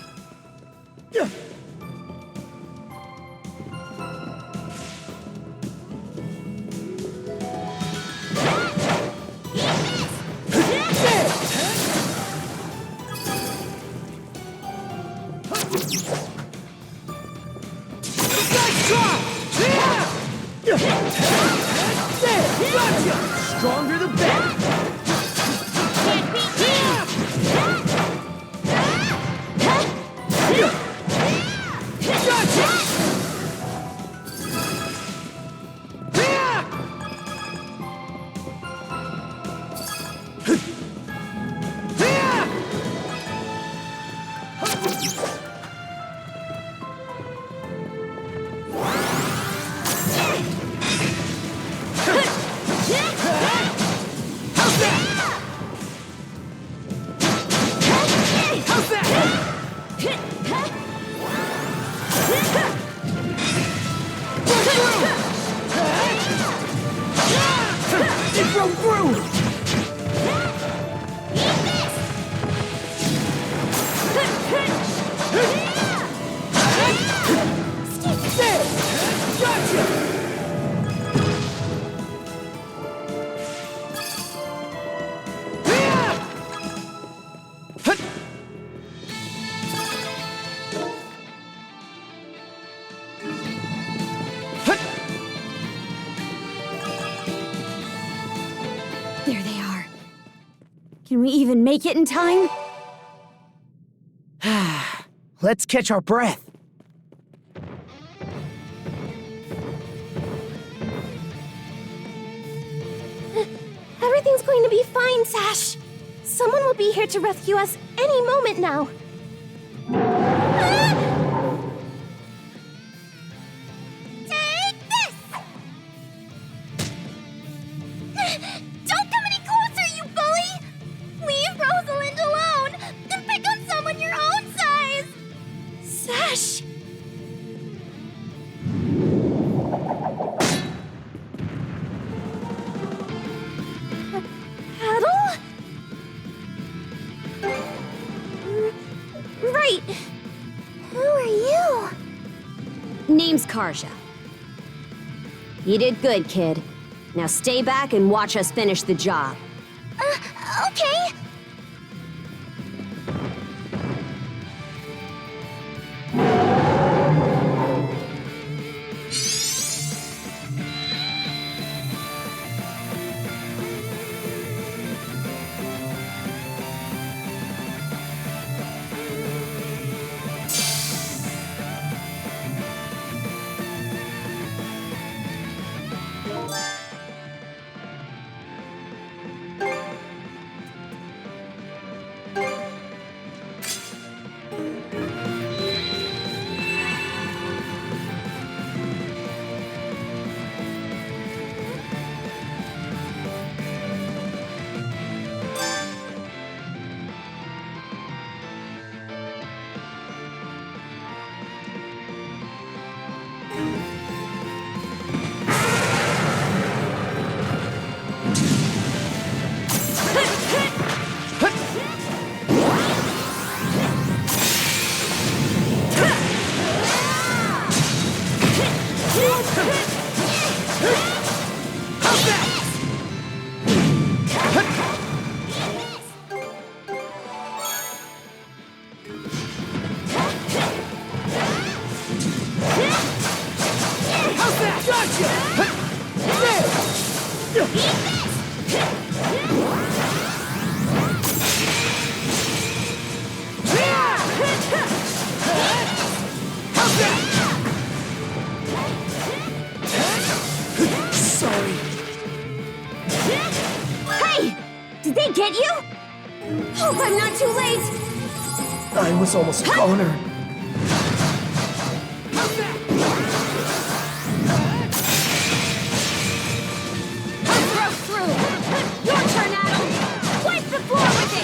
Stronger the better! There they are. Can we even make it in time? Let's catch our breath. Everything's going to be fine, Sash. Someone will be here to rescue us any moment now. Take this! Don't come any closer, you bully! Leave Rosalind alone and pick on someone your own size! Sash! Paddle? Right! Who are you? Name's Karja. You did good, kid. Now stay back and watch us finish the job. Okay. Sorry. Hey! Did they get you? Hope I'm not too late! I was almost cornered. Broke through! Your turn, Adam! Wipe the floor with it!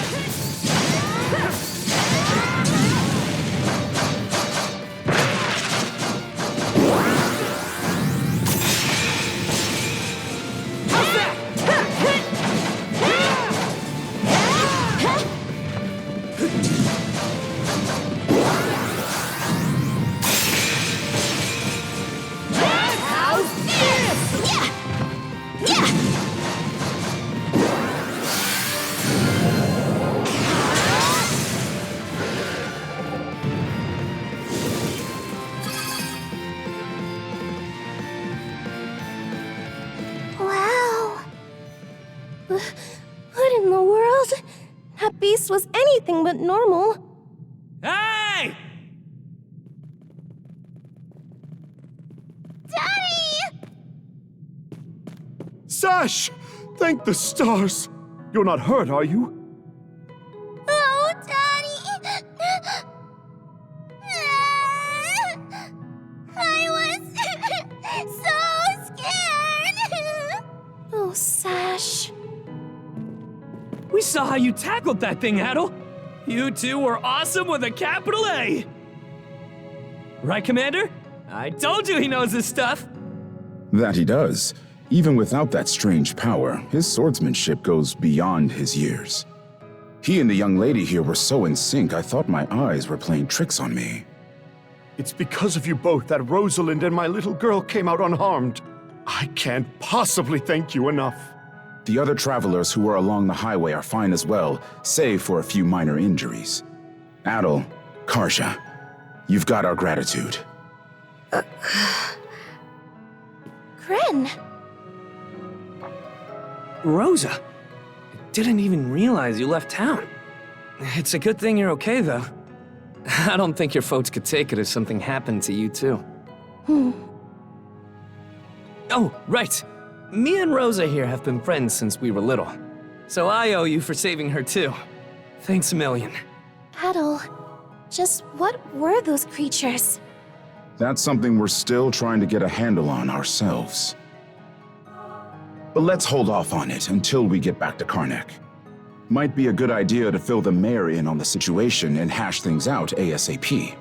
That beast was anything but normal. Hey! Daddy! Sash! Thank the stars! You're not hurt, are you? Oh, Daddy! I was so scared! Oh, Sash. We saw how you tackled that thing, Adel. You two were awesome with a capital A. Right, Commander? I told you he knows his stuff. That he does. Even without that strange power, his swordsmanship goes beyond his years. He and the young lady here were so in sync, I thought my eyes were playing tricks on me. It's because of you both that Rosalind and my little girl came out unharmed. I can't possibly thank you enough. The other travelers who were along the highway are fine as well, save for a few minor injuries. Adel, Karja, you've got our gratitude. Kren. Rosa, I didn't even realize you left town. It's a good thing you're okay, though. I don't think your folks could take it if something happened to you, too. Oh, right. Me and Rosa here have been friends since we were little. So I owe you for saving her, too. Thanks a million. Adel, just what were those creatures? That's something we're still trying to get a handle on ourselves. But let's hold off on it until we get back to Karnak. Might be a good idea to fill the mayor in on the situation and hash things out ASAP.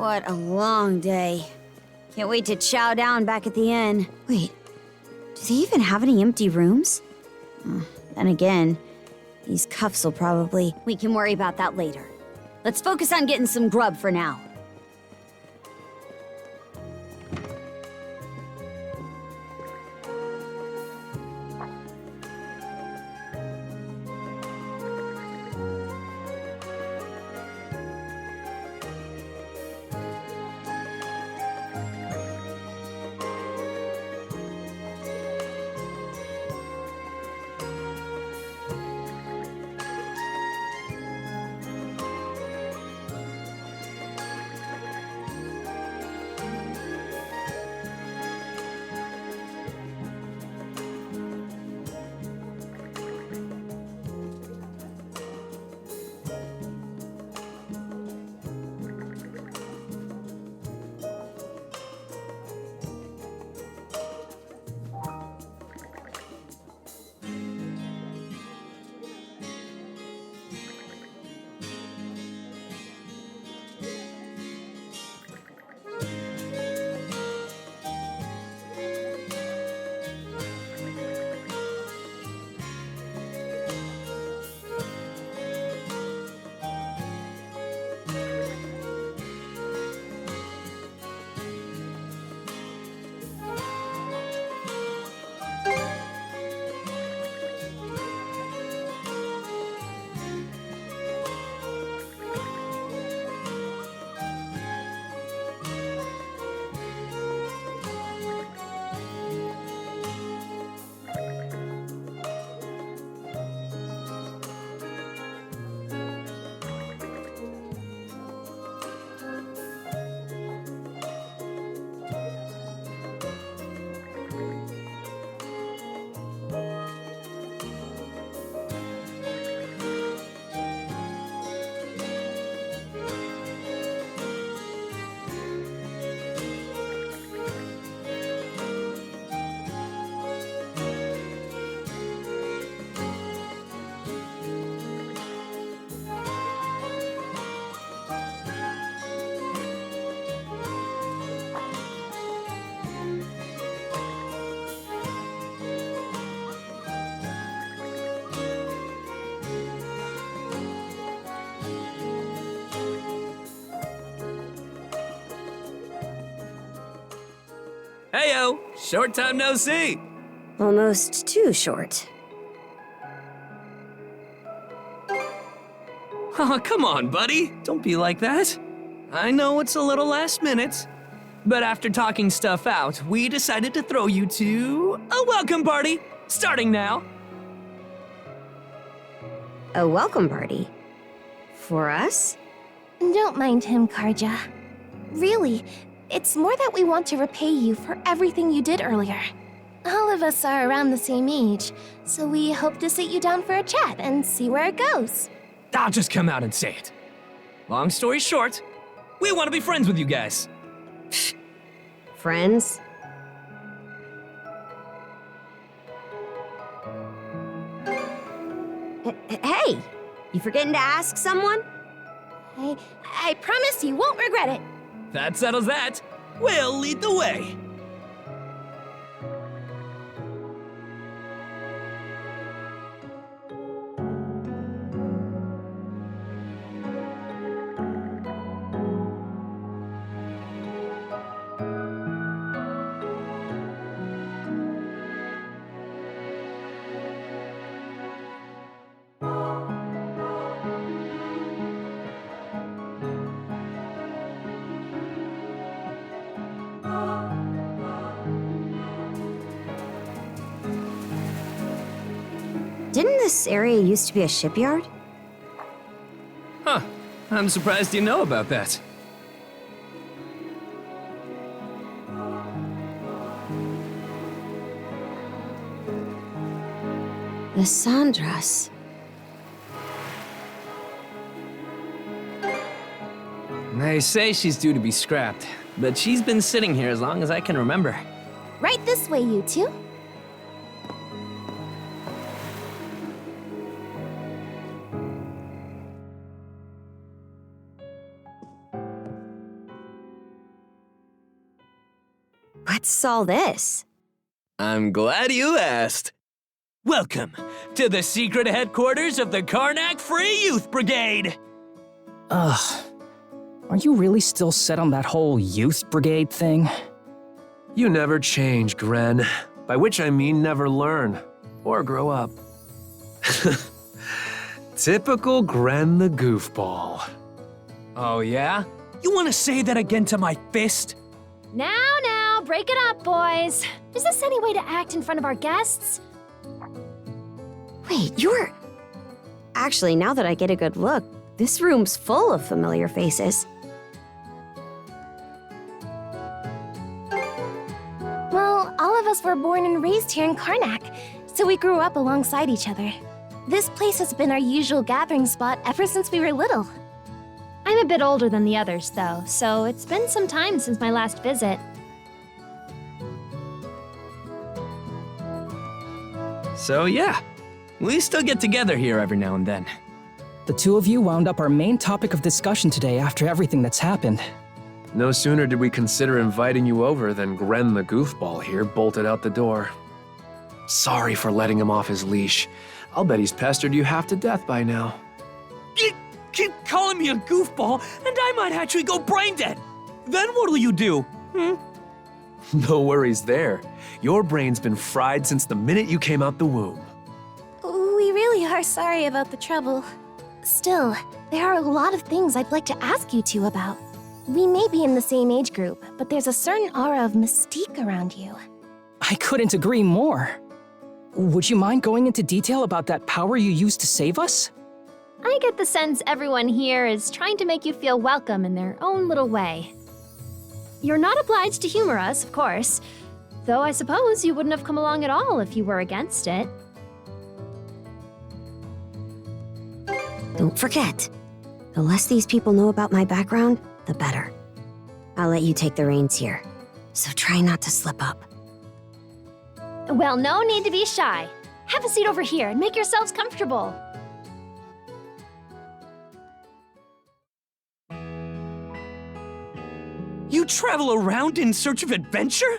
What a long day. Can't wait to chow down back at the inn. Wait, do they even have any empty rooms? Then again, these cuffs will probably... We can worry about that later. Let's focus on getting some grub for now. Heyo! Short time no see! Almost too short. Oh, come on, buddy. Don't be like that. I know it's a little last minute, but after talking stuff out, we decided to throw you to a welcome party, starting now. A welcome party? For us? Don't mind him, Karja. Really, it's more that we want to repay you for everything you did earlier. All of us are around the same age, so we hope to sit you down for a chat and see where it goes. I'll just come out and say it. Long story short, we want to be friends with you guys. Friends? Hey! You forgetting to ask someone? I promise you won't regret it. That settles that. We'll lead the way. Didn't this area used to be a shipyard? Huh. I'm surprised you know about that. The Sandras. They say she's due to be scrapped, but she's been sitting here as long as I can remember. Right this way, you two. What's all this? I'm glad you asked. Welcome to the secret headquarters of the Karnak Free Youth Brigade. Ugh. Are you really still set on that whole youth brigade thing? You never change, Gren. By which I mean never learn or grow up. Typical Gren the goofball. Oh yeah? You want to say that again to my fist? Now, break it up, boys. Is this any way to act in front of our guests? Wait, you're... Actually, now that I get a good look, this room's full of familiar faces. Well, all of us were born and raised here in Karnak, so we grew up alongside each other. This place has been our usual gathering spot ever since we were little. I'm a bit older than the others, though, so it's been some time since my last visit. So yeah, we still get together here every now and then. The two of you wound up our main topic of discussion today after everything that's happened. No sooner did we consider inviting you over than Gren the goofball here bolted out the door. Sorry for letting him off his leash. I'll bet he's pestered you half to death by now. You keep calling me a goofball, and I might actually go brain dead. Then what'll you do? No worries there. Your brain's been fried since the minute you came out the womb. We really are sorry about the trouble. Still, there are a lot of things I'd like to ask you two about. We may be in the same age group, but there's a certain aura of mystique around you. I couldn't agree more. Would you mind going into detail about that power you used to save us? I get the sense everyone here is trying to make you feel welcome in their own little way. You're not obliged to humor us, of course, though I suppose you wouldn't have come along at all if you were against it. Don't forget, the less these people know about my background, the better. I'll let you take the reins here, so try not to slip up. Well, no need to be shy. Have a seat over here and make yourselves comfortable. You travel around in search of adventure?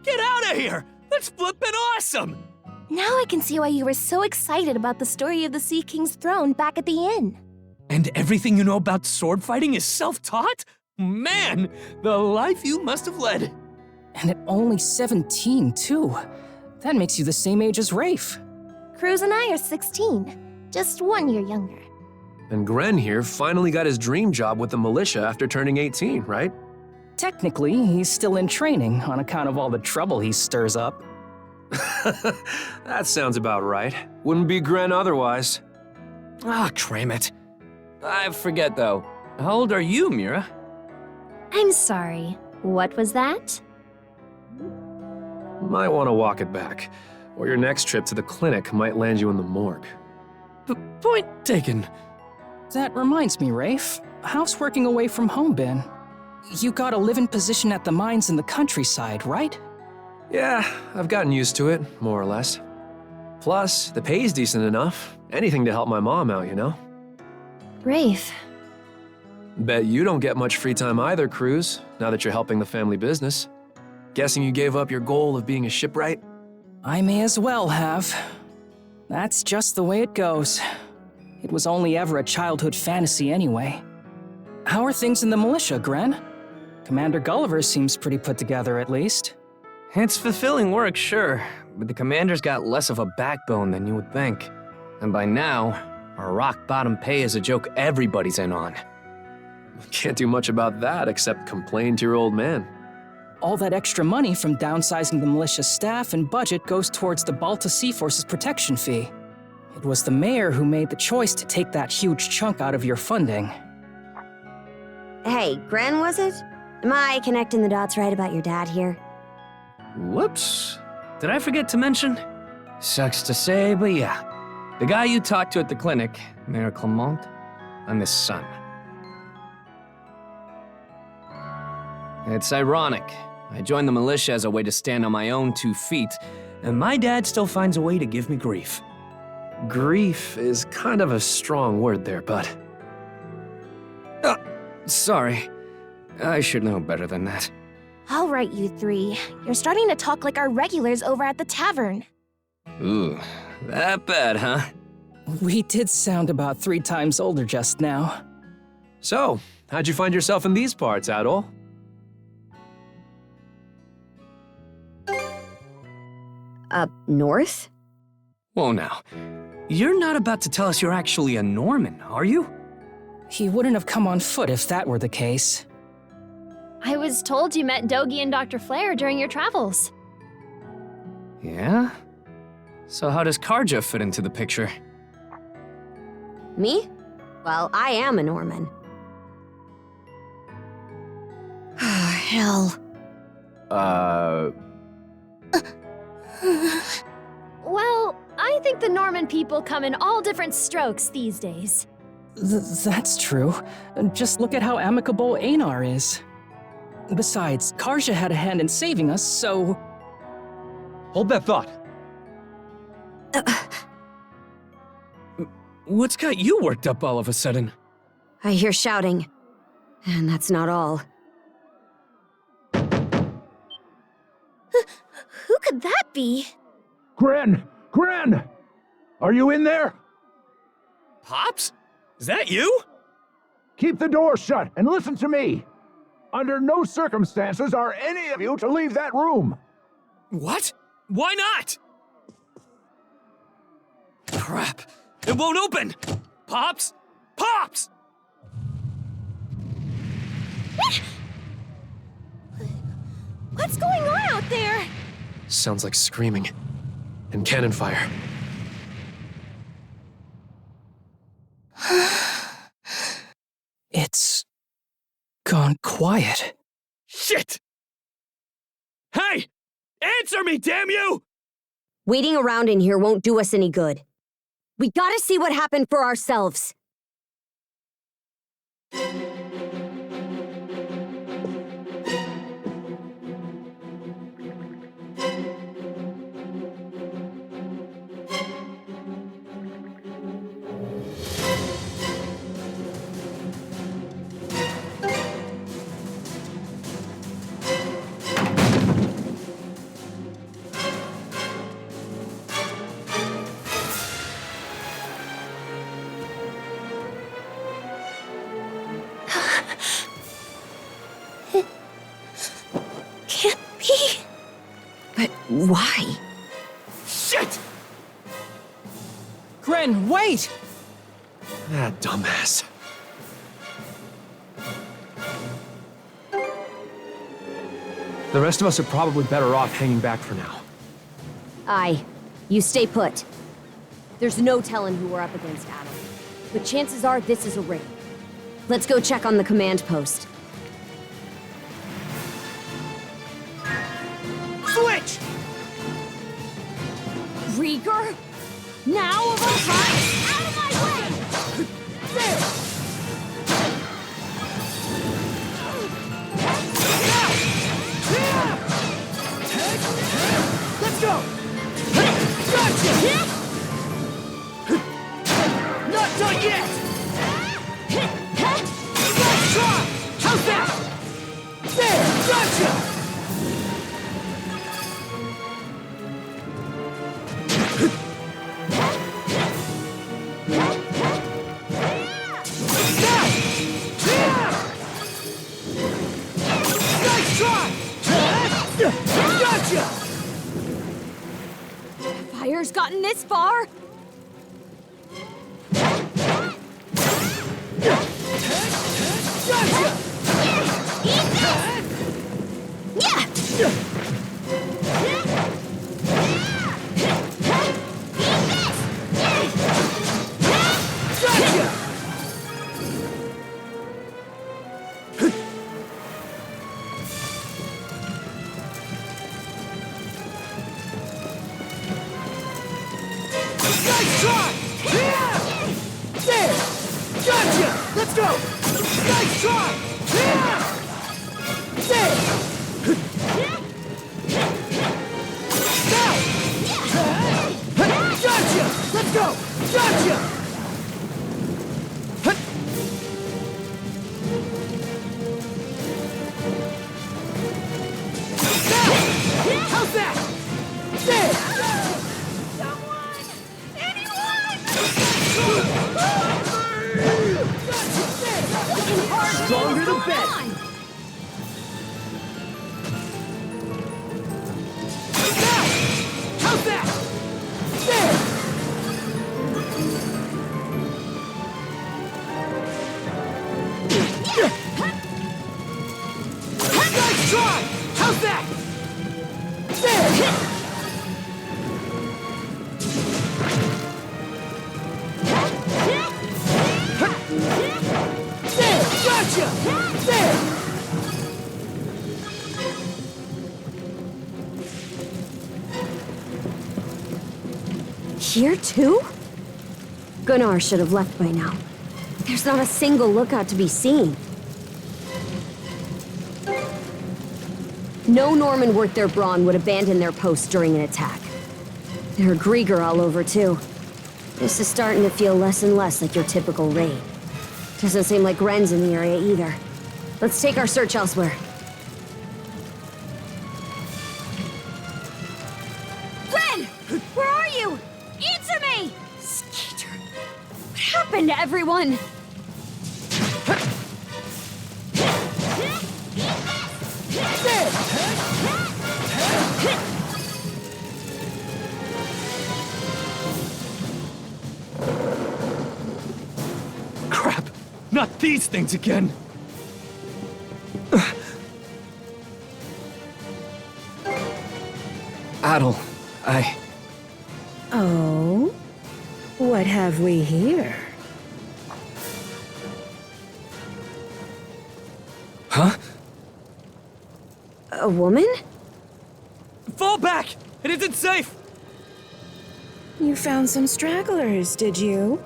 Get out of here! That's flippin' awesome! Now I can see why you were so excited about the story of the Sea King's throne back at the inn. And everything you know about sword fighting is self-taught? Man, the life you must have led. And at only 17, too. That makes you the same age as Rafe. Cruz and I are 16, just 1 year younger. And Gren here finally got his dream job with the militia after turning 18, right? Technically, he's still in training on account of all the trouble he stirs up. That sounds about right. Wouldn't be Gren otherwise. Ah, cram it. I forget, though. How old are you, Mira? I'm sorry. What was that? Might want to walk it back, or your next trip to the clinic might land you in the morgue. Point taken. That reminds me, Rafe. How's working away from home been? You got a live-in position at the mines in the countryside, right? Yeah, I've gotten used to it, more or less. Plus, the pay's decent enough. Anything to help my mom out, you know? Rafe. Bet you don't get much free time either, Cruz, now that you're helping the family business. Guessing you gave up your goal of being a shipwright? I may as well have. That's just the way it goes. It was only ever a childhood fantasy anyway. How are things in the militia, Gren? Commander Gulliver seems pretty put together, at least. It's fulfilling work, sure, but the commander's got less of a backbone than you would think. And by now, our rock-bottom pay is a joke everybody's in on. Can't do much about that except complain to your old man. All that extra money from downsizing the militia staff and budget goes towards the Balta Sea Force's protection fee. It was the mayor who made the choice to take that huge chunk out of your funding. Hey, Gren, was it? Am I connecting the dots right about your dad here? Whoops. Did I forget to mention? Sucks to say, but yeah. The guy you talked to at the clinic, Mayor Clement, I'm his son. It's ironic. I joined the militia as a way to stand on my own 2 feet, and my dad still finds a way to give me grief. Grief is kind of a strong word there, bud. Sorry. I should know better than that. All right, you three. You're starting to talk like our regulars over at the tavern. Ooh, that bad, huh? We did sound about 3 times older just now. So, how'd you find yourself in these parts, Adol? Up north? Whoa now. You're not about to tell us you're actually a Norman, are you? He wouldn't have come on foot if that were the case. I was told you met Dogi and Dr. Flair during your travels. Yeah? So how does Karja fit into the picture? Me? Well, I am a Norman. Hell. Well, I think the Norman people come in all different strokes these days. That's true. Just look at how amicable Einar is. Besides, Karja had a hand in saving us, so... Hold that thought. What's got you worked up all of a sudden? I hear shouting. And that's not all. Who could that be? Gren! Gren! Are you in there? Pops? Is that you? Keep the door shut and listen to me. Under no circumstances are any of you to leave that room. What? Why not? Crap. It won't open! Pops? Pops! What's going on out there? Sounds like screaming. And cannon fire. It's... gone quiet. Shit! Hey! Answer me, damn you! Waiting around in here won't do us any good. We gotta see what happened for ourselves. Can't be. But why? Shit! Gren, wait! Ah, dumbass. The rest of us are probably better off hanging back for now. Aye. You stay put. There's no telling who we're up against, Adam. But chances are this is a raid. Let's go check on the command post. Switch! Rieger? Now of all times? Out of my way! There! Let's go! Gotcha! Not done yet! Nice try! How's that? There! Gotcha! Nice try! Gotcha! Fire's gotten this far? Gotcha! Eat this! Yeah! Gotcha! Nice try! Yeah! There! Gotcha! Let's go! Nice try! Yeah! There! Now! Gotcha! Let's go! Gotcha! There! Stronger the better. How's that? There! Nice try! How's that? There! There! Gotcha! There! Here too? Gunnar should have left by now. There's not a single lookout to be seen. No Norman worth their brawn would abandon their post during an attack. There are Grieger all over too. This is starting to feel less and less like your typical raid. Doesn't seem like Ren's in the area either. Let's take our search elsewhere. Ren! Where are you? Answer me! Skeeter, what happened to everyone? Crap! Not these things again! Adel, Oh? What have we here? Huh? A woman? Fall back! It isn't safe! You found some stragglers, did you?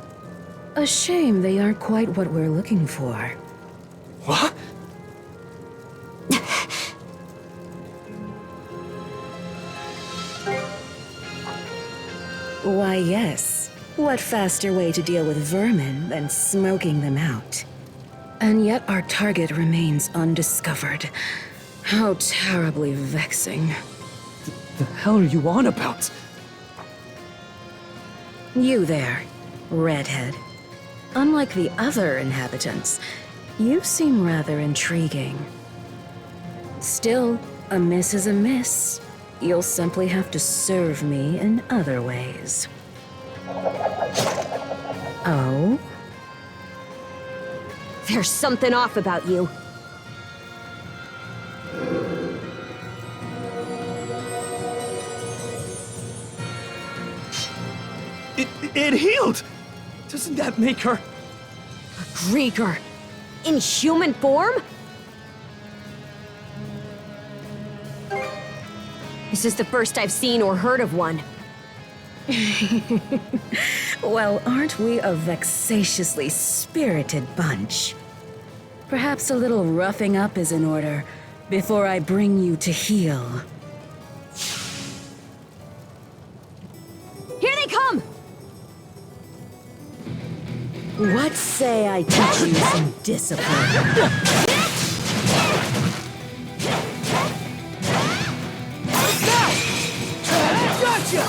A shame they aren't quite what we're looking for. What? Why, yes. What faster way to deal with vermin than smoking them out? And yet our target remains undiscovered. How terribly vexing. The hell are you on about? You there, redhead. Unlike the other inhabitants, you seem rather intriguing. Still, a miss is a miss. You'll simply have to serve me in other ways. Oh? There's something off about you. It healed! Doesn't that make her... A Grieger. In human form? This is the first I've seen or heard of one. Well, aren't we a vexatiously spirited bunch? Perhaps a little roughing up is in order before I bring you to heel. Here they come! What say I teach you some discipline? Gotcha!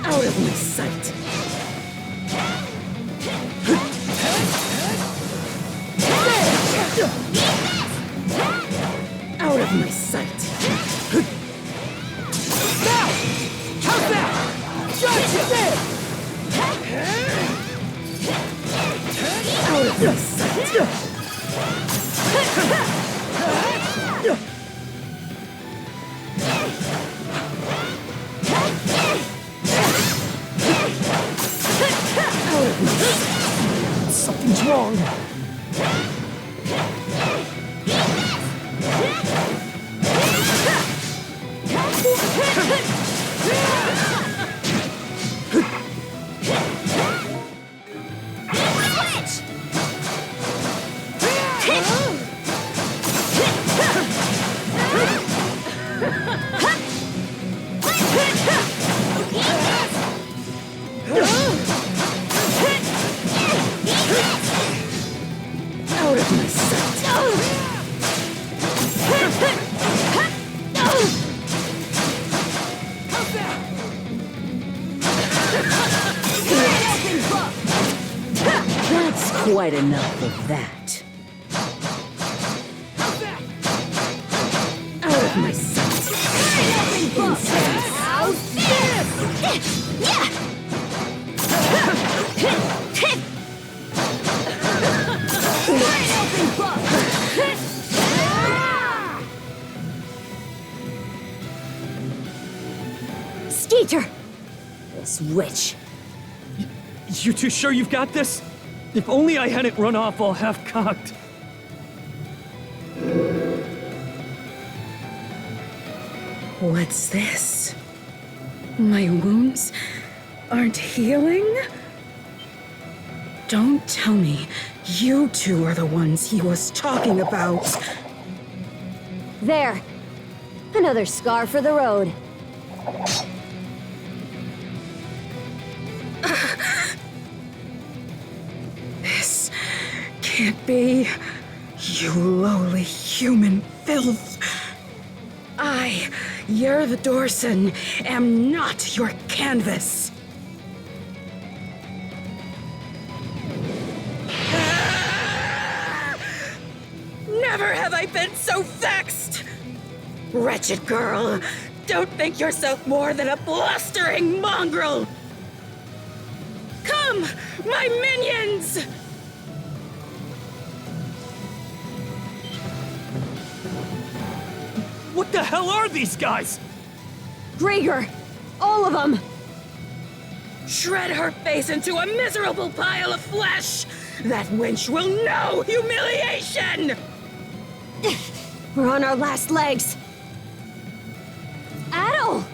Out of my sight. Out of my sight. Now! How's that? Gotcha! Out of my sight. Something's wrong. Quite enough of that. Out of my sight. Skeeter! This witch. You two sure you've got this? If only I hadn't run off all half-cocked. What's this? My wounds aren't healing? Don't tell me you two are the ones he was talking about. There. Another scar for the road. This can't be. You lowly human filth. I, Yer the Dorson, am not your canvas. Never have I been so vexed! Wretched girl, don't think yourself more than a blustering mongrel! Come, my minions! What the hell are these guys? Gregor! All of them! Shred her face into a miserable pile of flesh! That wench will know humiliation! We're on our last legs. Adel!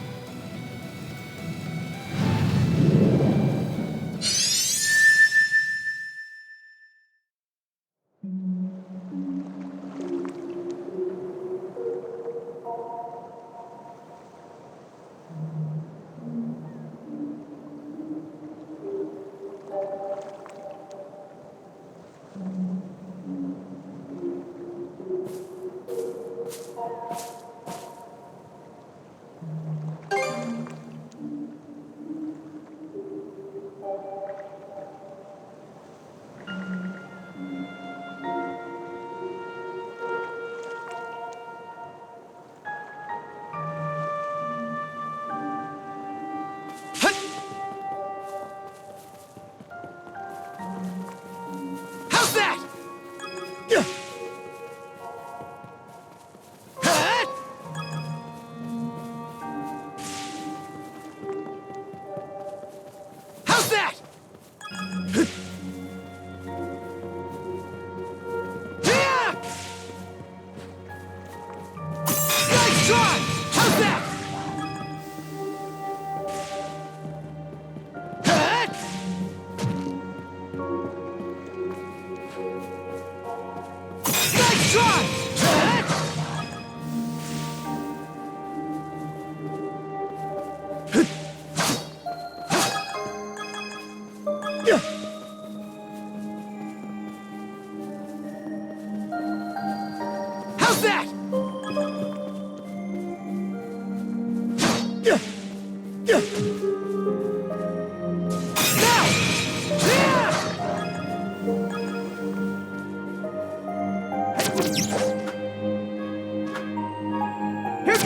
Here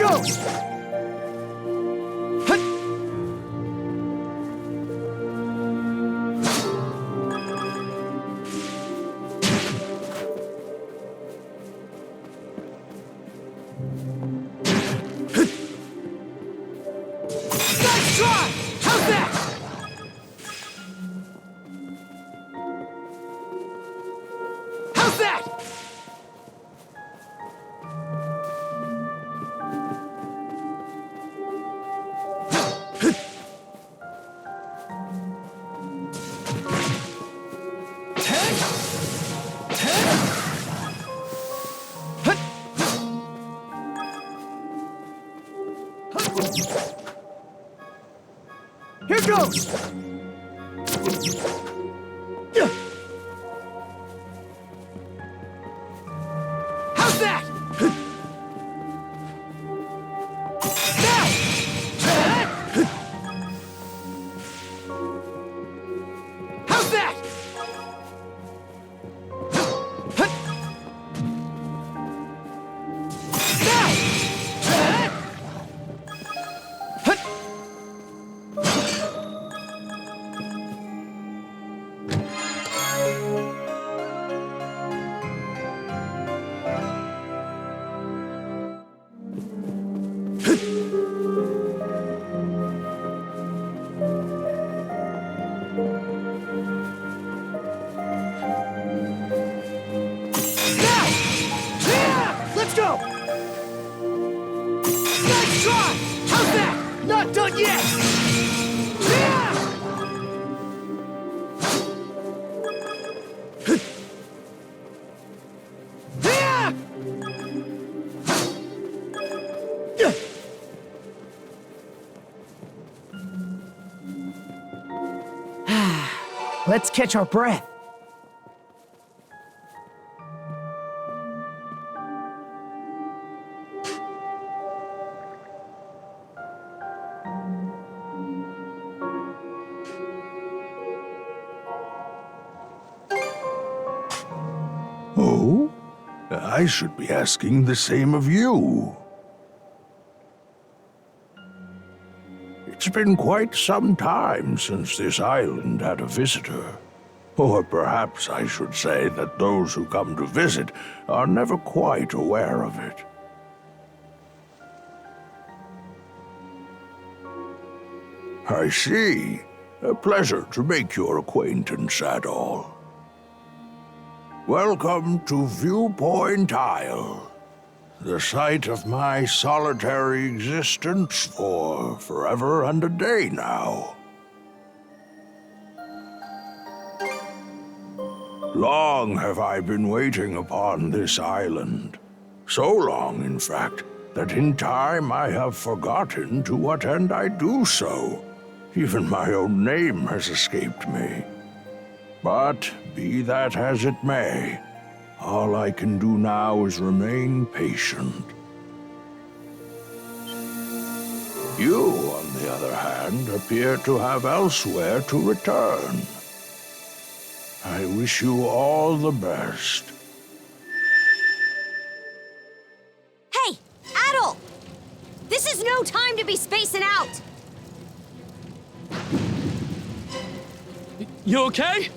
goes! How's that? Now! How's that? Not done yet! Yeah! Let's catch our breath. Oh? I should be asking the same of you. It's been quite some time since this island had a visitor. Or perhaps I should say that those who come to visit are never quite aware of it. I see. A pleasure to make your acquaintance at all. Welcome to Viewpoint Isle, the site of my solitary existence for forever and a day now. Long have I been waiting upon this island. So long, in fact, that in time I have forgotten to what end I do so. Even my own name has escaped me. But be that as it may, all I can do now is remain patient. You, on the other hand, appear to have elsewhere to return. I wish you all the best. Hey, Adol! This is no time to be spacing out! You okay?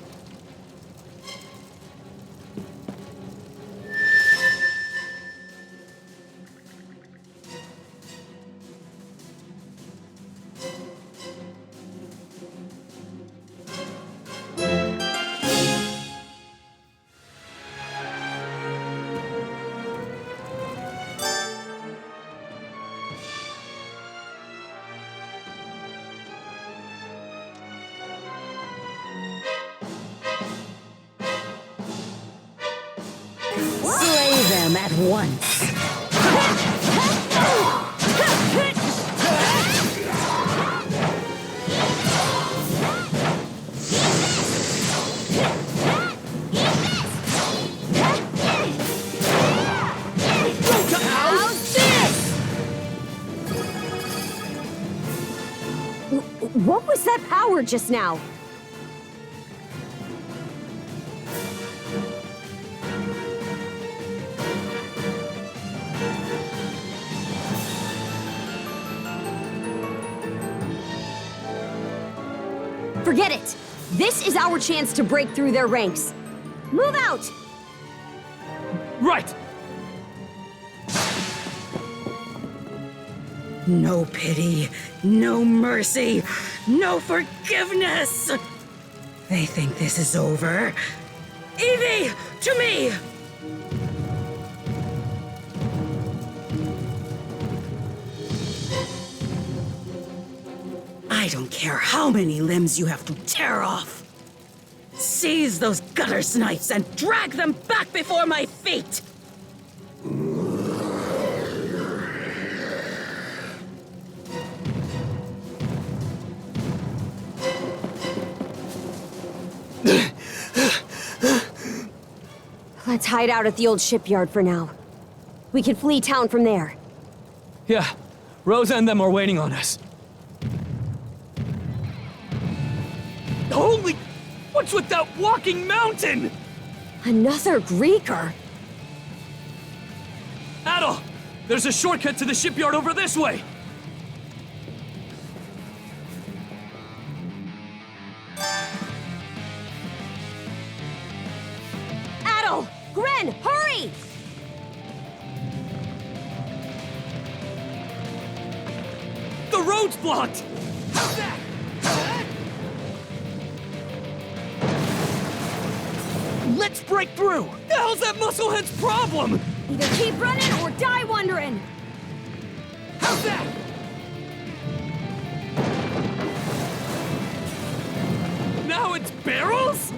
Slay them at once. What was that power just now? Forget it! This is our chance to break through their ranks. Move out! Right! No pity, no mercy, no forgiveness! They think this is over. Evie, to me! I don't care how many limbs you have to tear off. Seize those gutter snipes and drag them back before my feet! Let's hide out at the old shipyard for now. We can flee town from there. Yeah, Rosa and them are waiting on us. Holy... What's with that walking mountain? Another Greeker? Adol! There's a shortcut to the shipyard over this way! Adol! Gren, hurry! The road's blocked! How's that? Let's break through! The hell's that musclehead's problem? Either keep running or die wondering! How's that? barrels?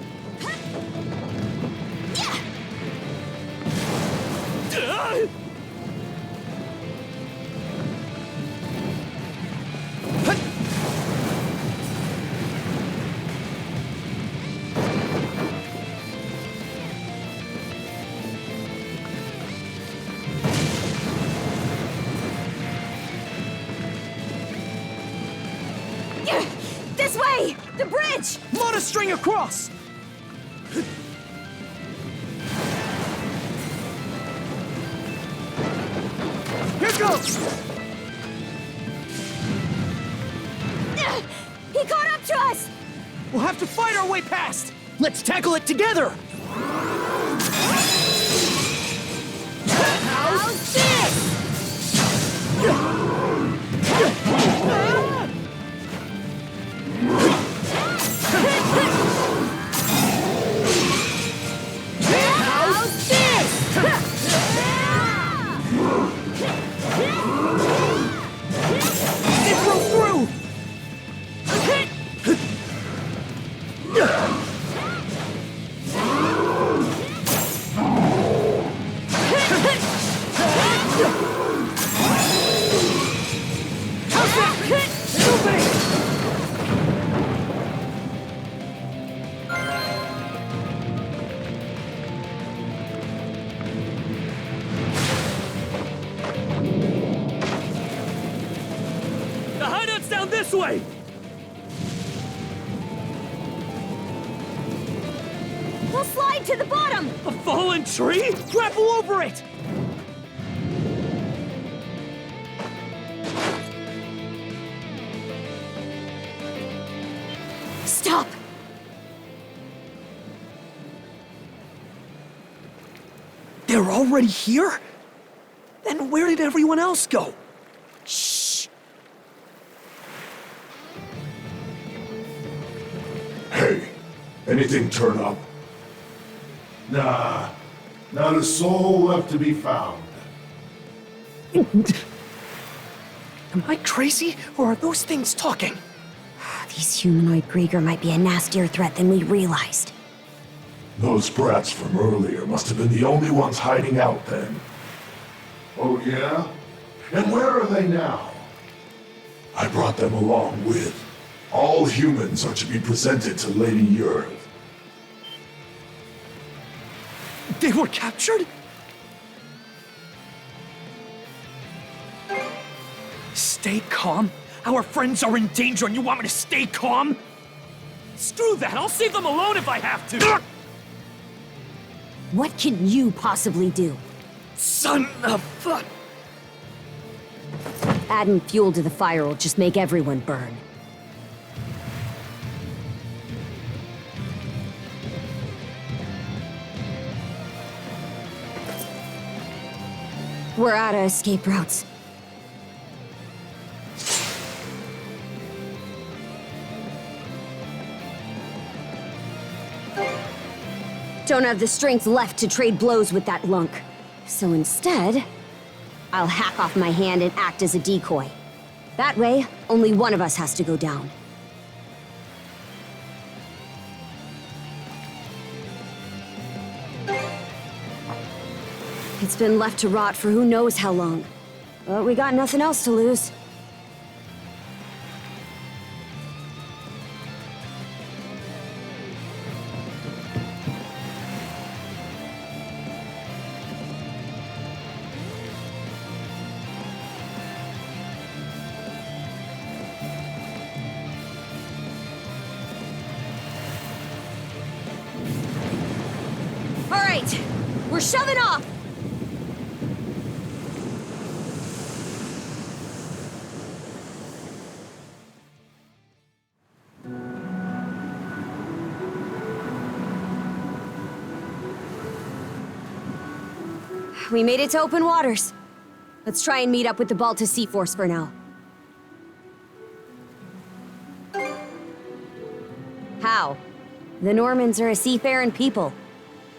This way! The bridge! Load a string across! Here goes! He caught up to us! We'll have to fight our way past! Let's tackle it together! How's this? How's this? It broke through! The hideout's down this way! We'll slide to the bottom! A fallen tree? Grapple over it! Stop! They're already here? Then where did everyone else go? Shh! Hey, anything turn up? Nah, not a soul left to be found. Am I crazy, or are those things talking? These humanoid Grieger might be a nastier threat than we realized. Those brats from earlier must have been the only ones hiding out then. Oh yeah? And where are they now? I brought them along with. All humans are to be presented to Lady Earth. They were captured? Stay calm? Our friends are in danger and you want me to stay calm? Screw that! I'll save them alone if I have to! What can you possibly do? Son of a... Adding fuel to the fire will just make everyone burn. We're out of escape routes. Don't have the strength left to trade blows with that lunk. So instead, I'll hack off my hand and act as a decoy. That way, only one of us has to go down. It's been left to rot for who knows how long. But we got nothing else to lose. All right, we're shoving off! We made it to open waters. Let's try and meet up with the Balta Sea Force for now. How? The Normans are a seafaring people.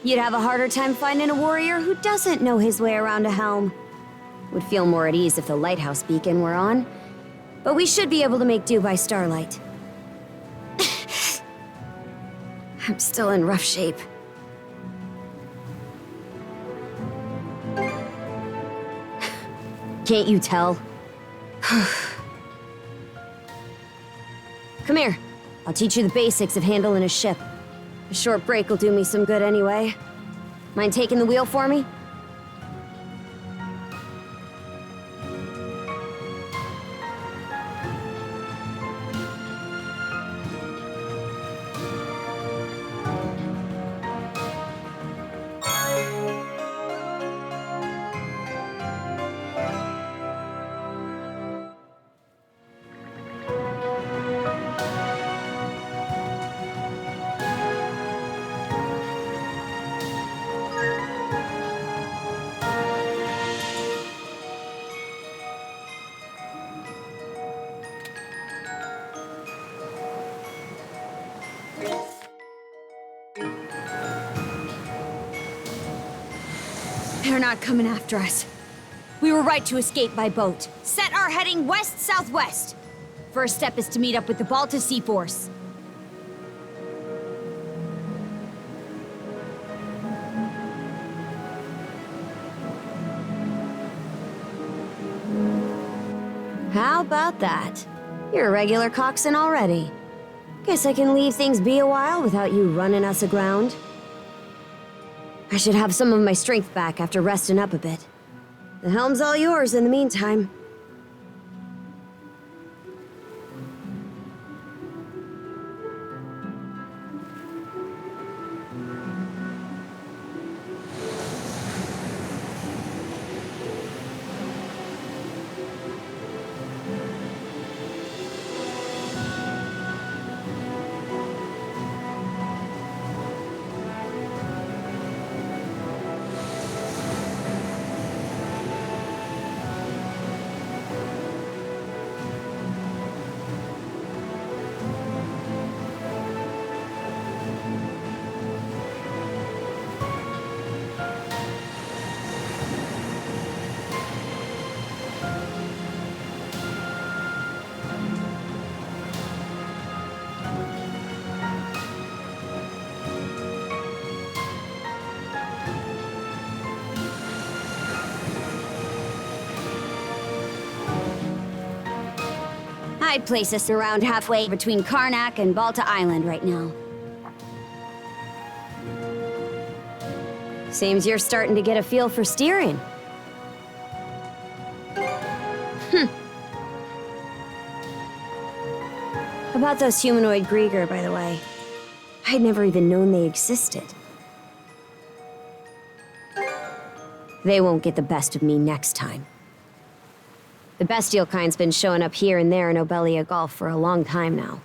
You'd have a harder time finding a warrior who doesn't know his way around a helm. Would feel more at ease if the lighthouse beacon were on. But we should be able to make do by starlight. I'm still in rough shape. Can't you tell? Come here. I'll teach you the basics of handling a ship. A short break will do me some good anyway. Mind taking the wheel for me? They're not coming after us. We were right to escape by boat. Set our heading west-southwest. First step is to meet up with the Balta Sea Force. How about that? You're a regular coxswain already. Guess I can leave things be a while without you running us aground. I should have some of my strength back after resting up a bit. The helm's all yours in the meantime. I'd place us around halfway between Karnak and Balta Island right now. Seems you're starting to get a feel for steering. About those humanoid Grieger, by the way. I'd never even known they existed. They won't get the best of me next time. The bestial kind's been showing up here and there in Obelia Gulf for a long time now.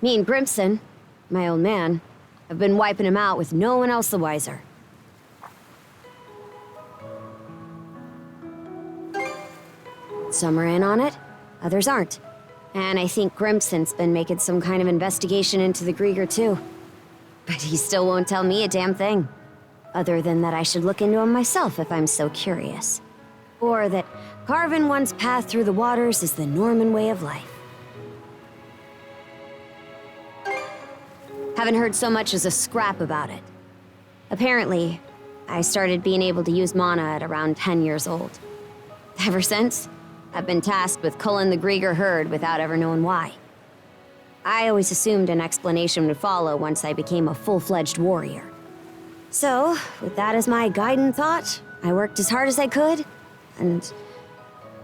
Me and Grimson, my old man, have been wiping him out with no one else the wiser. Some are in on it, others aren't. And I think Grimson's been making some kind of investigation into the Grieger too. But he still won't tell me a damn thing. Other than that I should look into him myself if I'm so curious. Or that carving one's path through the waters is the Norman way of life. Haven't heard so much as a scrap about it. Apparently, I started being able to use mana at around 10 years old. Ever since, I've been tasked with culling the Grieger herd without ever knowing why. I always assumed an explanation would follow once I became a full-fledged warrior. So, with that as my guiding thought, I worked as hard as I could, and,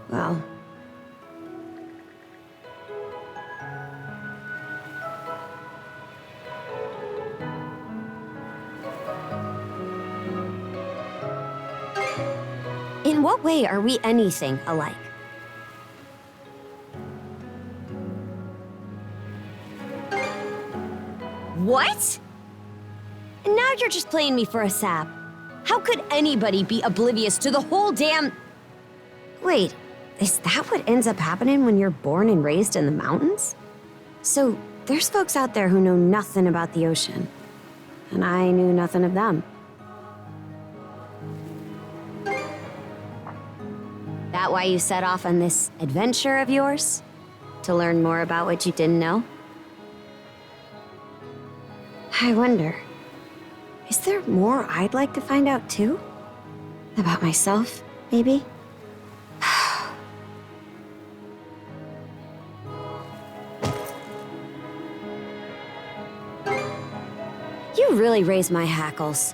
well... In what way are we anything alike? What? And now you're just playing me for a sap. How could anybody be oblivious to the whole damn... Wait, is that what ends up happening when you're born and raised in the mountains? So, there's folks out there who know nothing about the ocean. And I knew nothing of them. That why you set off on this adventure of yours? To learn more about what you didn't know? I wonder, is there more I'd like to find out too? About myself, maybe? You really raise my hackles.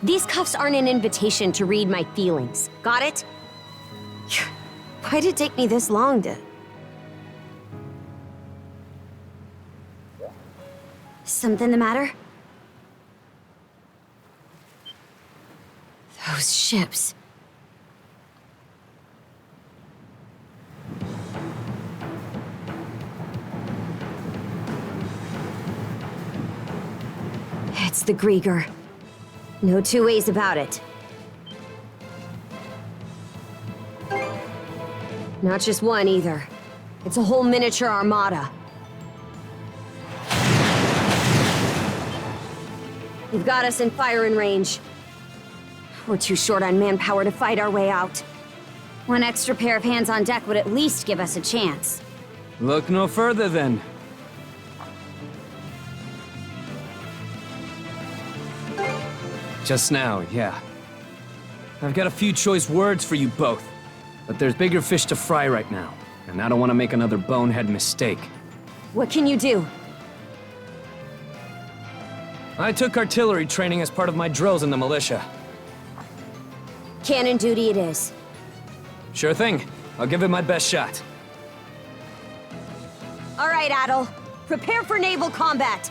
These cuffs aren't an invitation to read my feelings. Got it? Why'd it take me this long to... Something the matter? Those ships. It's the Grieger. No two ways about it. Not just one, either. It's a whole miniature armada. You've got us in firing range. We're too short on manpower to fight our way out. One extra pair of hands on deck would at least give us a chance. Look no further, then. Just now, yeah. I've got a few choice words for you both, but there's bigger fish to fry right now, and I don't want to make another bonehead mistake. What can you do? I took artillery training as part of my drills in the militia. Cannon duty it is. Sure thing. I'll give it my best shot. All right, Adel. Prepare for naval combat.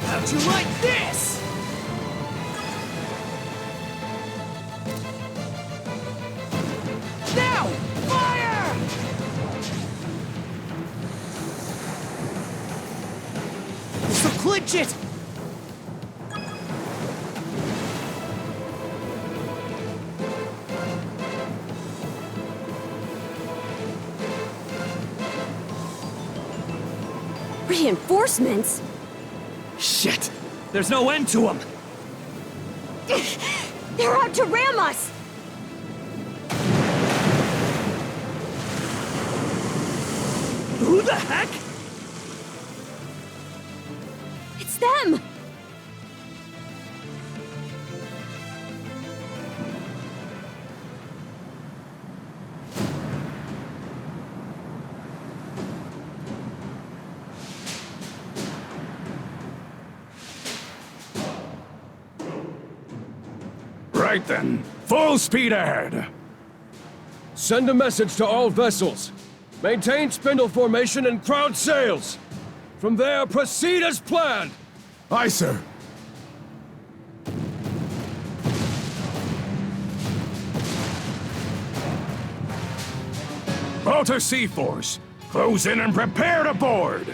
How'd you like this? Now! Fire! This'll clinch it! Reinforcements? Shit! There's no end to them! They're out to ram us! Who the heck? It's them! Right then, full speed ahead. Send a message to all vessels. Maintain spindle formation and crowd sails. From there, proceed as planned. Aye, sir. Balta Sea Force, close in and prepare to board.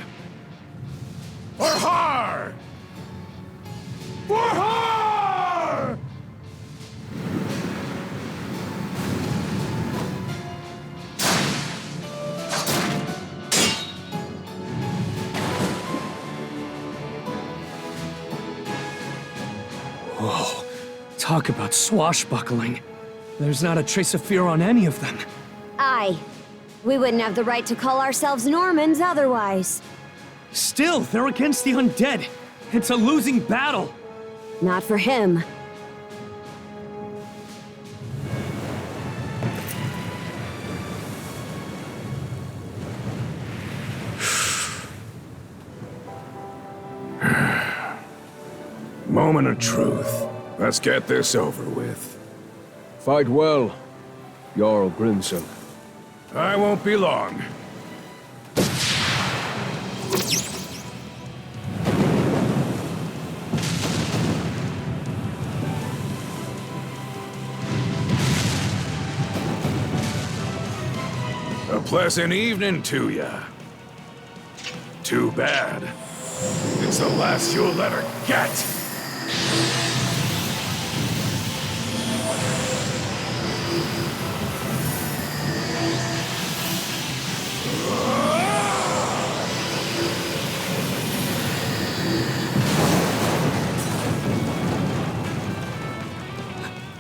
For har! For har! Whoa. Talk about swashbuckling. There's not a trace of fear on any of them. Aye. We wouldn't have the right to call ourselves Normans otherwise. Still, they're against the undead. It's a losing battle. Not for him. Moment of truth. Let's get this over with. Fight well, Jarl Grimson. I won't be long. A pleasant evening to ya. Too bad. It's the last you'll ever get.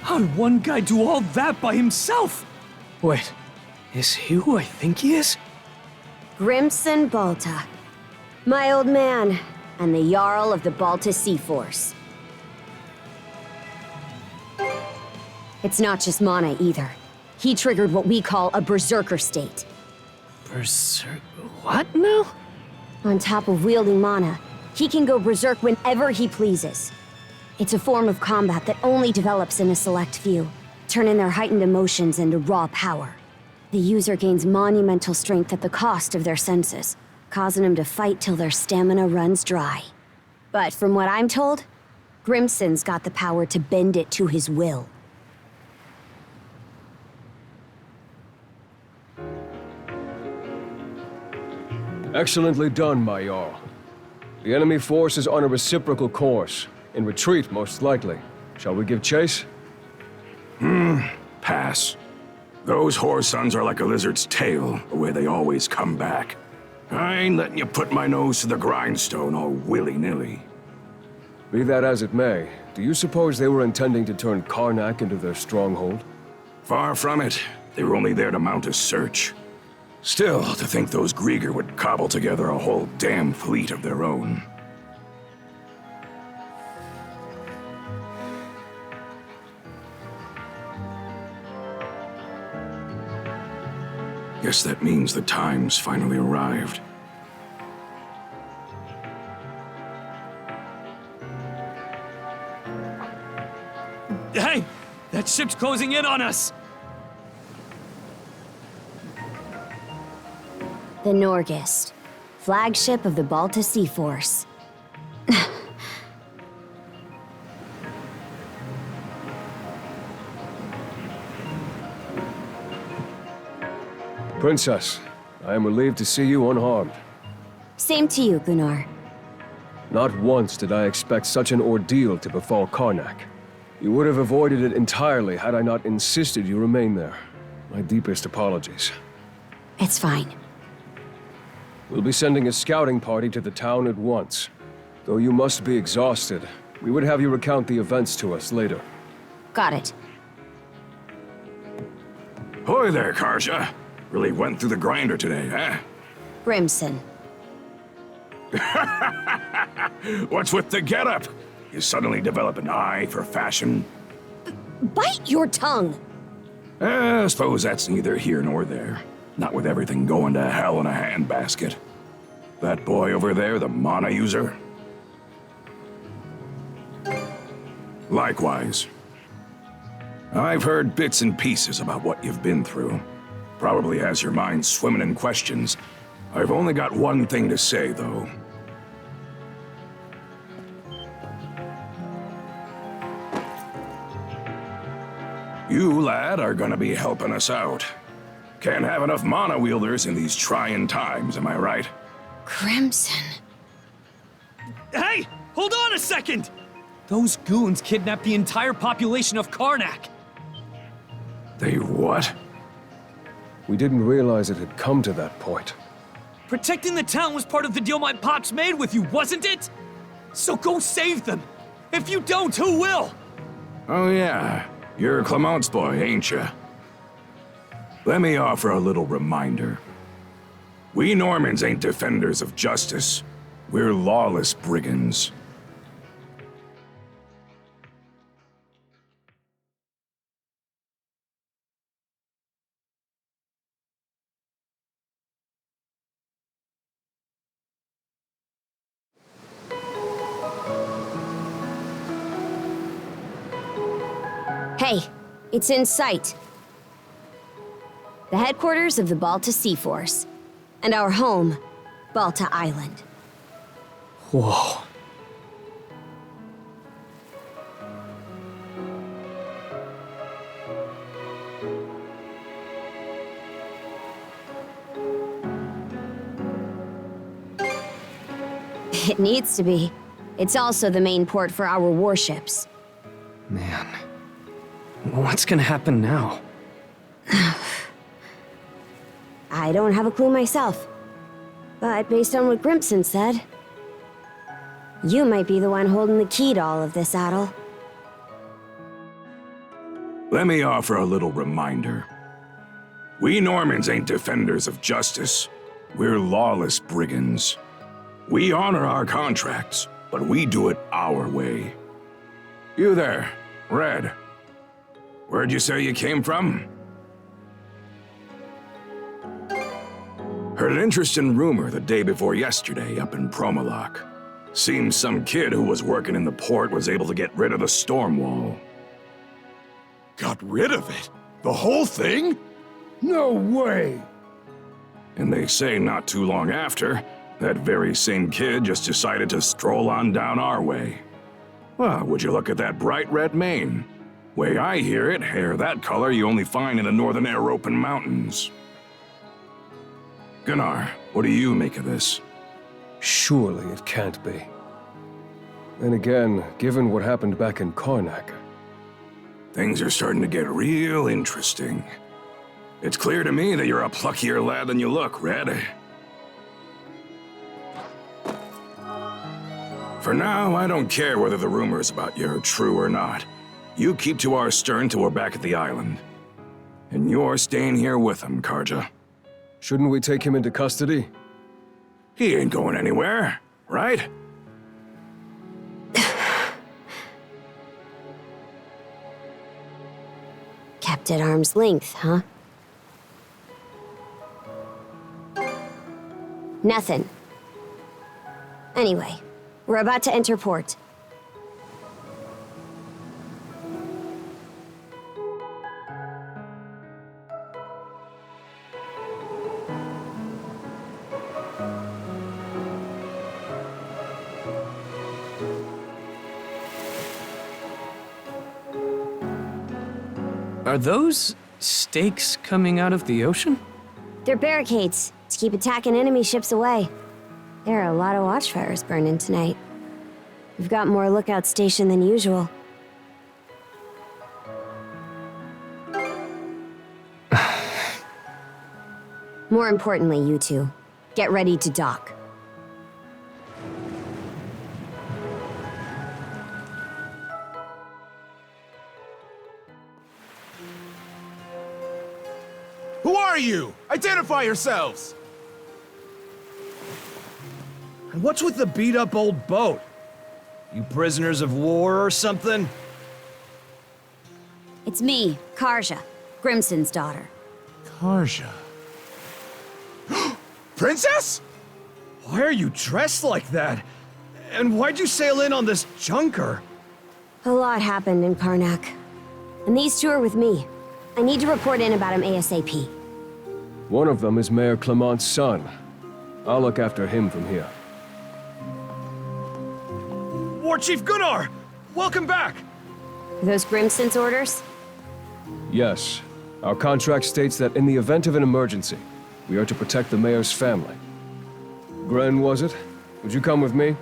How did one guy do all that by himself? Wait, is he who I think he is? Grimson Balta. My old man, and the Jarl of the Balta Sea Force. It's not just mana either. He triggered what we call a berserker state. Berserk... what now? On top of wielding mana, he can go berserk whenever he pleases. It's a form of combat that only develops in a select few, turning their heightened emotions into raw power. The user gains monumental strength at the cost of their senses, causing them to fight till their stamina runs dry. But from what I'm told, Grimson's got the power to bend it to his will. Excellently done, my Jarl. The enemy force is on a reciprocal course. In retreat, most likely. Shall we give chase? Pass. Those whore sons are like a lizard's tail, the way they always come back. I ain't letting you put my nose to the grindstone all willy-nilly. Be that as it may, do you suppose they were intending to turn Karnak into their stronghold? Far from it. They were only there to mount a search. Still, to think those Grieger would cobble together a whole damn fleet of their own. Guess that means the time's finally arrived. Hey! That ship's closing in on us! The Norgist, flagship of the Balta Sea Force. Princess, I am relieved to see you unharmed. Same to you, Gunnar. Not once did I expect such an ordeal to befall Karnak. You would have avoided it entirely had I not insisted you remain there. My deepest apologies. It's fine. We'll be sending a scouting party to the town at once. Though you must be exhausted, we would have you recount the events to us later. Got it. Hoy there, Karja. Really went through the grinder today, huh? Grimson. What's with the getup? You suddenly develop an eye for fashion? Bite your tongue! I suppose that's neither here nor there. Not with everything going to hell in a handbasket. That boy over there, the mana user? Likewise. I've heard bits and pieces about what you've been through. Probably has your mind swimming in questions. I've only got one thing to say, though. You, lad, are gonna be helping us out. Can't have enough mana wielders in these trying times, am I right? Crimson. Hey! Hold on a second! Those goons kidnapped the entire population of Karnak. They what? We didn't realize it had come to that point. Protecting the town was part of the deal my pops made with you, wasn't it? So go save them. If you don't, who will? Oh yeah, you're Clement's boy, ain't ya? Let me offer a little reminder. We Normans ain't defenders of justice. We're lawless brigands. Hey, it's in sight. The headquarters of the Balta Sea Force. And our home, Balta Island. Whoa. It needs to be. It's also the main port for our warships. Man, what's gonna happen now? I don't have a clue myself. But based on what Grimson said, you might be the one holding the key to all of this, Adol. Let me offer a little reminder. We Normans ain't defenders of justice. We're lawless brigands. We honor our contracts, but we do it our way. You there, Red. Where'd you say you came from? Heard an interesting rumor the day before yesterday up in Promalock. Seems some kid who was working in the port was able to get rid of the storm wall. Got rid of it? The whole thing? No way! And they say not too long after, that very same kid just decided to stroll on down our way. Well, would you look at that bright red mane? Way I hear it, hair that color you only find in the northern Aeropan Mountains. Gunnar, what do you make of this? Surely it can't be. Then again, given what happened back in Karnak... Things are starting to get real interesting. It's clear to me that you're a pluckier lad than you look, Red. For now, I don't care whether the rumors about you are true or not. You keep to our stern till we're back at the island. And you're staying here with him, Karja. Shouldn't we take him into custody? He ain't going anywhere, right? Kept at arm's length, huh? Nothing. Anyway, we're about to enter port. Are those stakes coming out of the ocean? They're barricades to keep attacking enemy ships away. There are a lot of watchfires burning tonight. We've got more lookouts stationed than usual. More importantly, you two, get ready to dock. Who are you? Identify yourselves! And what's with the beat-up old boat? You prisoners of war or something? It's me, Karja, Grimson's daughter. Karja. Princess? Why are you dressed like that? And why'd you sail in on this junker? A lot happened in Karnak. And these two are with me. I need to report in about him ASAP. One of them is Mayor Clement's son. I'll look after him from here. War Chief Gunnar! Welcome back! Those Grimson's orders? Yes. Our contract states that in the event of an emergency, we are to protect the mayor's family. Gren, was it? Would you come with me?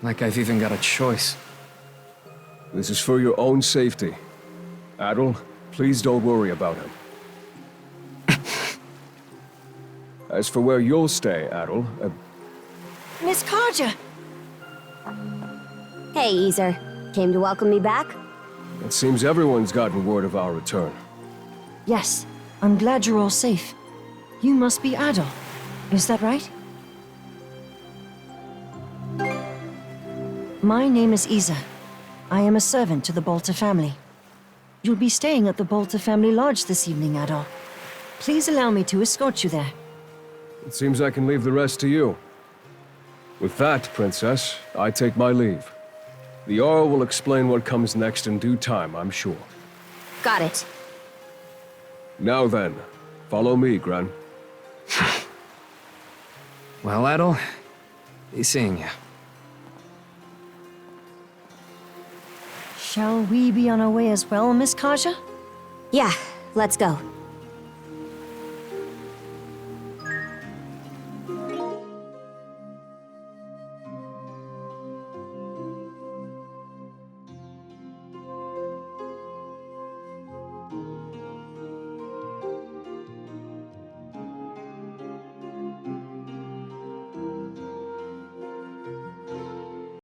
Like I've even got a choice. This is for your own safety. Adol, please don't worry about him. As for where you'll stay, Adol, Miss Karja! Hey, Easer. Came to welcome me back? it seems everyone's gotten word of our return. Yes, I'm glad you're all safe. You must be Adol. Is that right? My name is Isa. I am a servant to the Bolter family. You'll be staying at the Bolter family lodge this evening, Adol. Please allow me to escort you there. It seems I can leave the rest to you. With that, Princess, I take my leave. The Jarl will explain what comes next in due time, I'm sure. Got it. Now then, follow me, Gren. Well, Adol, be seeing you. Shall we be on our way as well, Miss Karja? Yeah, let's go.